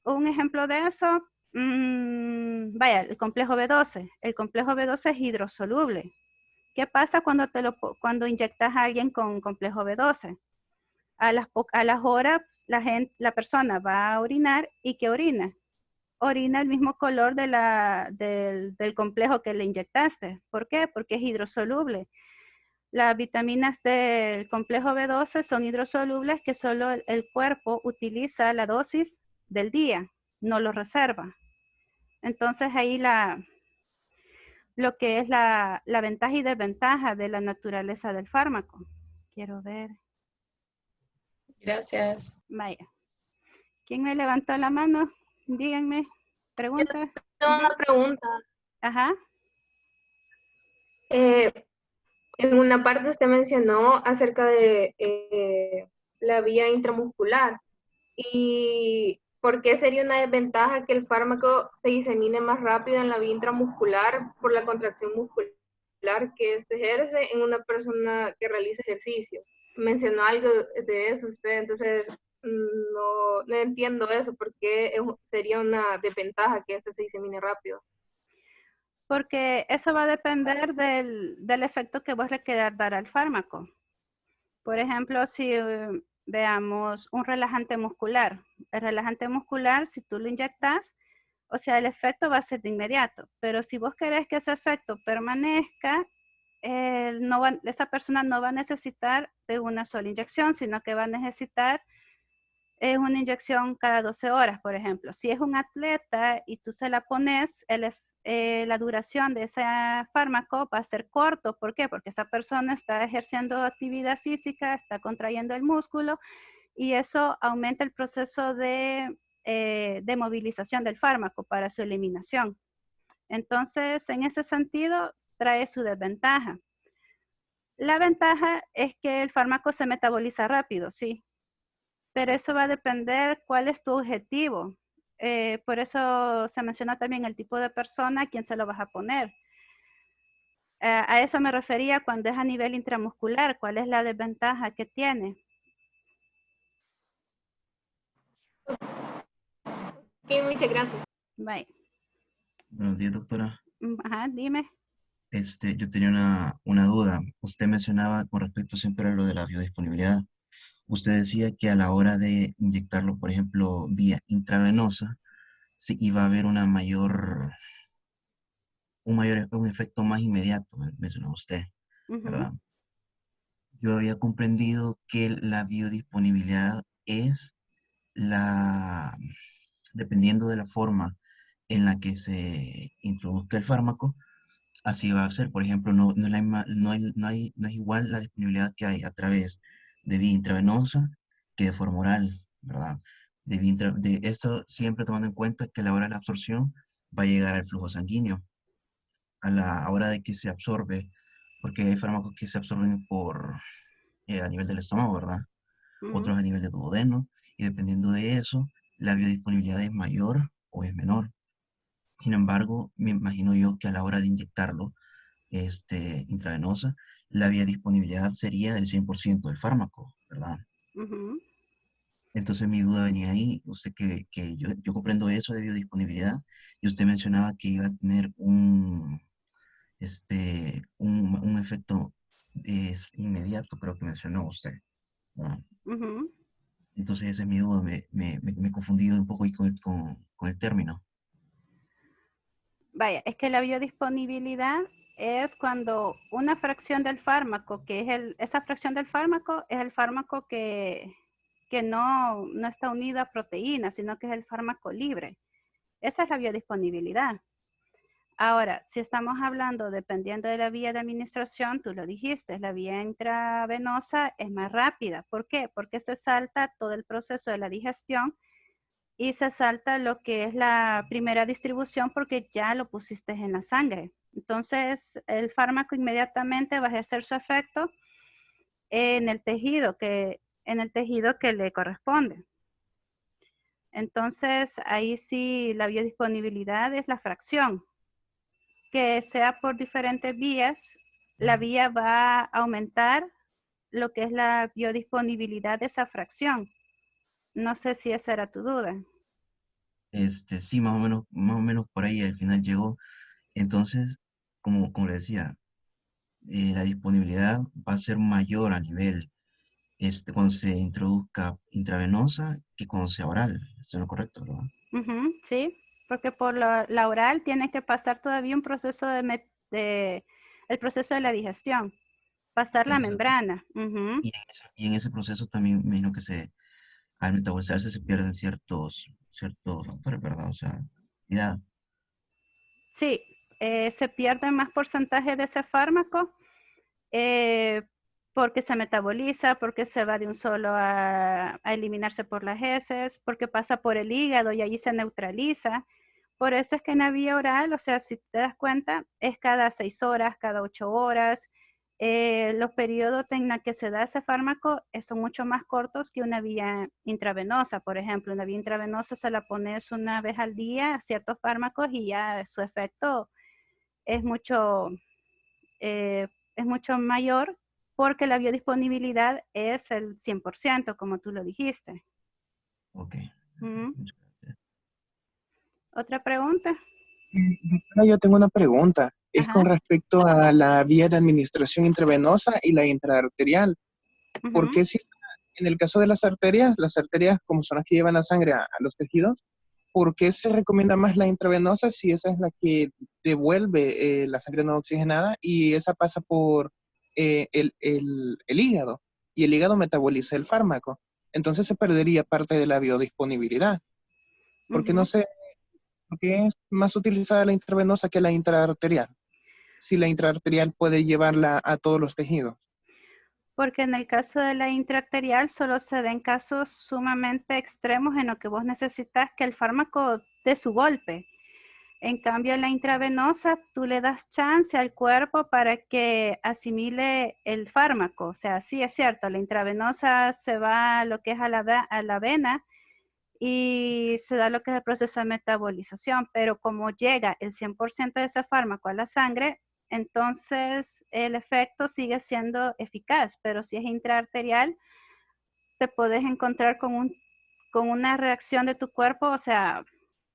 Un ejemplo de eso, vaya, el complejo B12. El complejo B12 es hidrosoluble. ¿Qué pasa cuando inyectas a alguien con complejo B12? A las horas la persona va a orinar y ¿qué orina? Orina el mismo color del complejo que le inyectaste. ¿Por qué? Porque es hidrosoluble. Las vitaminas del complejo B12 son hidrosolubles que solo el cuerpo utiliza la dosis del día, no lo reserva. Entonces ahí lo que es la ventaja y desventaja de la naturaleza del fármaco. Quiero ver. Gracias. Vaya. ¿Quién me levantó la mano? Díganme. Pregunta. Tengo una pregunta. Ajá. En una parte usted mencionó acerca de la vía intramuscular y por qué sería una desventaja que el fármaco se disemine más rápido en la vía intramuscular por la contracción muscular que este ejerce en una persona que realiza ejercicio. Mencionó algo de eso usted, entonces no entiendo eso, por qué sería una desventaja que este se disemine rápido. Porque eso va a depender del efecto que vos le quieras dar al fármaco. Por ejemplo, si veamos un relajante muscular. El relajante muscular, si tú lo inyectas, o sea, el efecto va a ser de inmediato. Pero si vos querés que ese efecto permanezca, esa persona no va a necesitar de una sola inyección, sino que va a necesitar una inyección cada 12 horas, por ejemplo. Si es un atleta y tú se la pones, la duración de ese fármaco va a ser corto. ¿Por qué? Porque esa persona está ejerciendo actividad física, está contrayendo el músculo y eso aumenta el proceso de movilización del fármaco para su eliminación. Entonces, en ese sentido, trae su desventaja. La ventaja es que el fármaco se metaboliza rápido, sí, pero eso va a depender cuál es tu objetivo. Por eso se menciona también el tipo de persona a quien se lo vas a poner. A eso me refería cuando es a nivel intramuscular, cuál es la desventaja que tiene. Ok, muchas gracias. Bye. Buenos días, doctora. Ajá, dime. Yo tenía una duda. Usted mencionaba con respecto siempre a lo de la biodisponibilidad. Usted decía que a la hora de inyectarlo, por ejemplo, vía intravenosa, sí iba a haber un efecto más inmediato, mencionó usted, ¿verdad? Yo había comprendido que la biodisponibilidad es dependiendo de la forma en la que se introduzca el fármaco, así va a ser. Por ejemplo, no es igual la disponibilidad que hay a través de vía intravenosa que de forma oral, ¿verdad? De esto siempre tomando en cuenta que a la hora de la absorción va a llegar al flujo sanguíneo. A la hora de que se absorbe, porque hay fármacos que se absorben a nivel del estómago, ¿verdad? Otros a nivel de duodeno, y dependiendo de eso, la biodisponibilidad es mayor o es menor. Sin embargo, me imagino yo que a la hora de inyectarlo, intravenosa, la biodisponibilidad sería del 100% del fármaco, ¿verdad? Entonces mi duda venía ahí, usted que yo comprendo eso de biodisponibilidad, y usted mencionaba que iba a tener un efecto inmediato, creo que mencionó usted, ¿verdad? Entonces esa es mi duda, me he confundido un poco ahí con el término. Vaya, es que la biodisponibilidad es cuando una fracción del fármaco, esa fracción del fármaco es el fármaco que no está unido a proteínas, sino que es el fármaco libre. Esa es la biodisponibilidad. Ahora, si estamos hablando, dependiendo de la vía de administración, tú lo dijiste, la vía intravenosa es más rápida. ¿Por qué? Porque se salta todo el proceso de la digestión y se salta lo que es la primera distribución porque ya lo pusiste en la sangre. Entonces, el fármaco inmediatamente va a ejercer su efecto en el tejido que le corresponde. Entonces, ahí sí la biodisponibilidad es la fracción. Que sea por diferentes vías, la vía va a aumentar lo que es la biodisponibilidad de esa fracción. No sé si esa era tu duda. Sí, más o menos por ahí al final llegó. Entonces, como le decía, la disponibilidad va a ser mayor a nivel cuando se introduzca intravenosa que cuando sea oral. Eso es lo correcto, ¿verdad? Sí, porque por la oral tiene que pasar todavía un proceso el proceso de la digestión, pasar la Exacto. membrana. Y en ese proceso también me imagino que al metabolizarse se pierden ciertos factores, ¿verdad? O sea, edad. Sí, se pierde más porcentaje de ese fármaco eh, porque se metaboliza, porque se va de un solo a eliminarse por las heces, porque pasa por el hígado y allí se neutraliza. Por eso es que en la vía oral, o sea, si te das cuenta, es cada 6 horas, cada 8 horas. Los periodos en los que se da ese fármaco son mucho más cortos que una vía intravenosa. Por ejemplo, una vía intravenosa se la pones una vez al día, ciertos fármacos, y ya su efecto es mucho, eh, es mucho mayor porque la biodisponibilidad es el 100%, como tú lo dijiste. Ok. ¿Mm? Muchas gracias. ¿Otra pregunta? Doctora, yo tengo una pregunta. Es Ajá. con respecto a la vía de administración intravenosa y la intraarterial. ¿Por Ujú. qué si en el caso de las arterias como son las que llevan la sangre a los tejidos, ¿por qué se recomienda más la intravenosa si esa es la que devuelve la sangre no oxigenada y esa pasa por el hígado y el hígado metaboliza el fármaco? Entonces se perdería parte de la biodisponibilidad. ¿Por qué no Ujú. se, por qué es más utilizada la intravenosa que la intraarterial? Si la intraarterial puede llevarla a todos los tejidos. Porque en el caso de la intraarterial solo se da en casos sumamente extremos en los que vos necesitas que el fármaco dé su golpe. En cambio, en la intravenosa, tú le das chance al cuerpo para que asimile el fármaco. O sea, sí es cierto, la intravenosa se va a lo que es a la vena y se da lo que es el proceso de metabolización, pero como llega el 100% de ese fármaco a la sangre, entonces el efecto sigue siendo eficaz, pero si es intraarterial, te puedes encontrar con una reacción de tu cuerpo, o sea,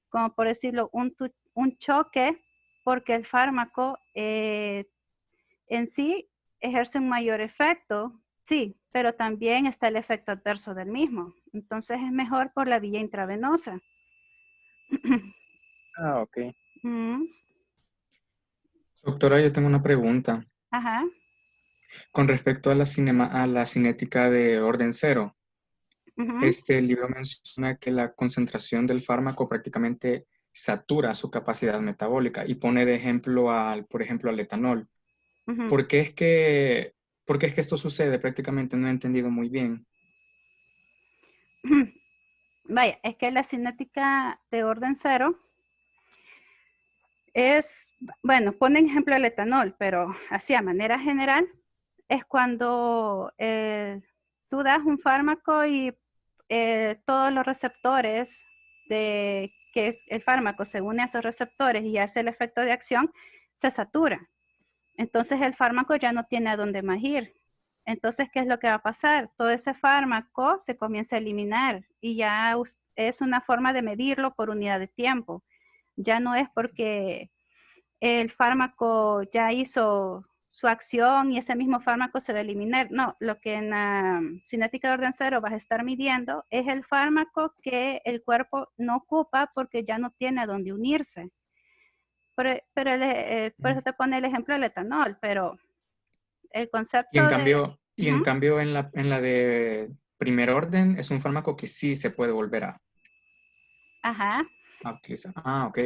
como por decirlo, un choque, porque el fármaco en sí ejerce un mayor efecto, sí, pero también está el efecto adverso del mismo. Entonces es mejor por la vía intravenosa. Ah, ok. Mm, Doctora, yo tengo una pregunta. ajá. Con respecto a a la cinética de orden cero, Ujú. el libro menciona que la concentración del fármaco prácticamente satura su capacidad metabólica y pone de ejemplo por ejemplo, al etanol. Ujú. ¿Por qué por qué es que esto sucede? Prácticamente no he entendido muy bien. Vaya, es que la cinética de orden cero es, bueno, pone ejemplo el etanol, pero así a manera general es cuando tú das un fármaco y todos los receptores de que es el fármaco se une a esos receptores y hace el efecto de acción, se satura. Entonces el fármaco ya no tiene a dónde más ir. Entonces, ¿qué es lo que va a pasar? Todo ese fármaco se comienza a eliminar y ya es una forma de medirlo por unidad de tiempo. Ya no es porque el fármaco ya hizo su acción y ese mismo fármaco se va a eliminar. No, lo que en la cinética de orden cero vas a estar midiendo es el fármaco que el cuerpo no ocupa porque ya no tiene a dónde unirse. Por eso te pone el ejemplo del etanol, pero el concepto de... Y en Ujú. cambio en la de primer orden es un fármaco que sí se puede volver a. Ajá. a utilizar. Ah, ok.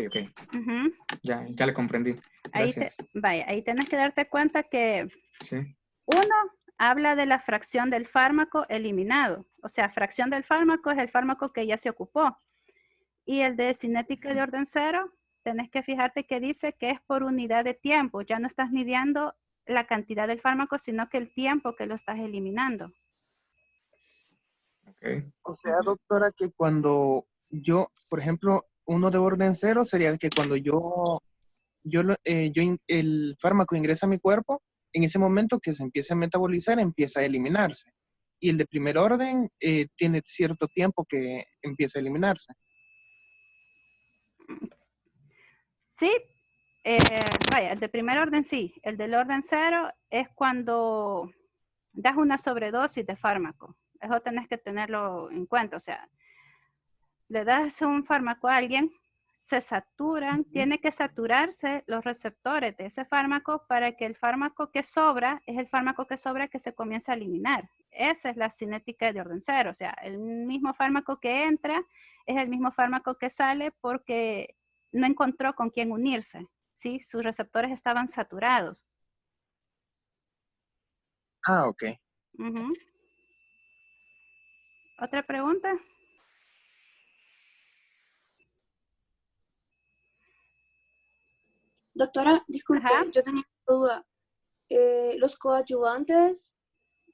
Ujú. Ya le comprendí. Ahí, Gracias. vaya, ahí tienes que darte cuenta que Sí. uno habla de la fracción del fármaco eliminado. O sea, fracción del fármaco es el fármaco que ya se ocupó. Y el de cinética de orden cero, tenés que fijarte que dice que es por unidad de tiempo. Ya no estás midiendo la cantidad del fármaco, sino que el tiempo que lo estás eliminando. Ok. O sea, doctora, que cuando yo, por ejemplo, uno de orden cero sería que cuando el fármaco ingresa a mi cuerpo, en ese momento que se empieza a metabolizar, empieza a eliminarse. Y el de primer orden tiene cierto tiempo que empieza a eliminarse. Sí, vaya, el de primer orden sí. El del orden cero es cuando das una sobredosis de fármaco. Eso tenés que tenerlo en cuenta. O sea, le das un fármaco a alguien, se saturan, tiene que saturarse los receptores de ese fármaco para que el fármaco que sobra es el fármaco que sobra que se comienza a eliminar. Esa es la cinética de orden cero. O sea, el mismo fármaco que entra es el mismo fármaco que sale porque no encontró con quién unirse. ¿Sí? Sus receptores estaban saturados. Ah, ok. Uh-huh. ¿Otra pregunta? Doctora, disculpe, Ajá. yo tenía una duda. ¿Los coadyuvantes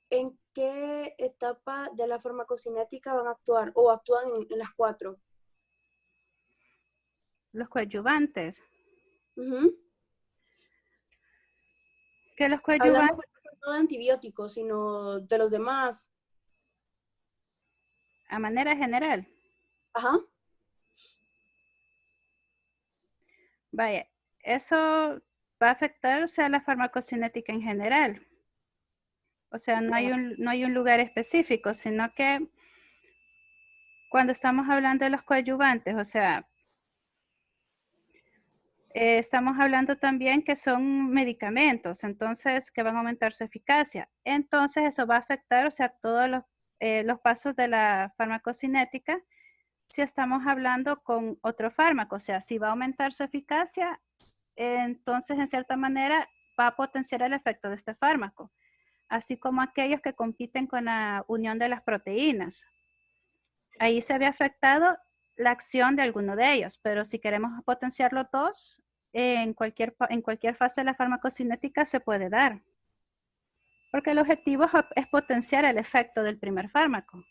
en qué etapa de la farmacocinética van a actuar o actúan en las 4? Los coadyuvantes. Ujú. Que los Hablando coadyuvantes, no de antibióticos, sino de los demás. a manera general. Ajá. Vaya, eso va a afectar, o sea, la farmacocinética en general. O sea, no hay un lugar específico, sino que cuando estamos hablando de los coadyuvantes, o sea, estamos hablando también que son medicamentos, entonces, que van a aumentar su eficacia. Entonces, eso va a afectar, o sea, todos los pasos de la farmacocinética si estamos hablando con otro fármaco. O sea, si va a aumentar su eficacia, entonces, en cierta manera, va a potenciar el efecto de este fármaco, así como aquellos que compiten con la unión de las proteínas. Ahí se ve afectado la acción de alguno de ellos, pero si queremos potenciar los dos, en cualquier fase de la farmacocinética se puede dar, porque el objetivo es potenciar el efecto del primer fármaco.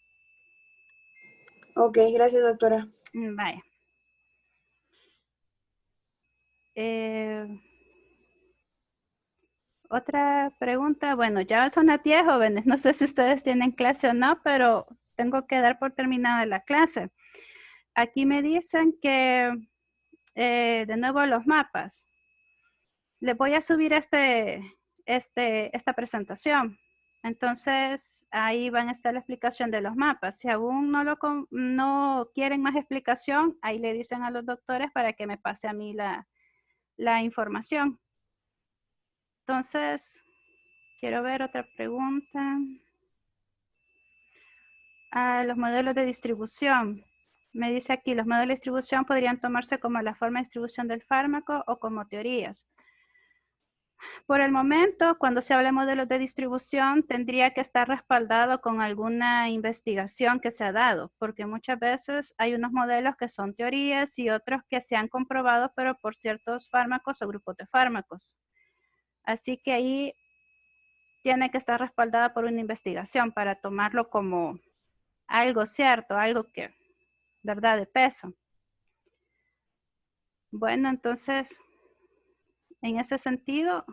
Ok, gracias, doctora. Vaya. Otra pregunta, bueno, ya son las 10 jóvenes, no sé si ustedes tienen clase o no, pero tengo que dar por terminada la clase. Aquí me dicen que, de nuevo, los mapas. Les voy a subir esta presentación. Entonces, ahí van a estar la explicación de los mapas. Si aún no quieren más explicación, ahí le dicen a los doctores para que me pase a mí la información. Entonces, quiero ver otra pregunta. Los modelos de distribución. Me dice aquí, los modelos de distribución podrían tomarse como la forma de distribución del fármaco o como teorías. Por el momento, cuando se habla de modelos de distribución, tendría que estar respaldado con alguna investigación que se ha dado, porque muchas veces hay unos modelos que son teorías y otros que se han comprobado, pero por ciertos fármacos o grupos de fármacos. Así que ahí tiene que estar respaldada por una investigación para tomarlo como algo cierto, algo que, ¿verdad?, de peso. Bueno, entonces, en ese sentido,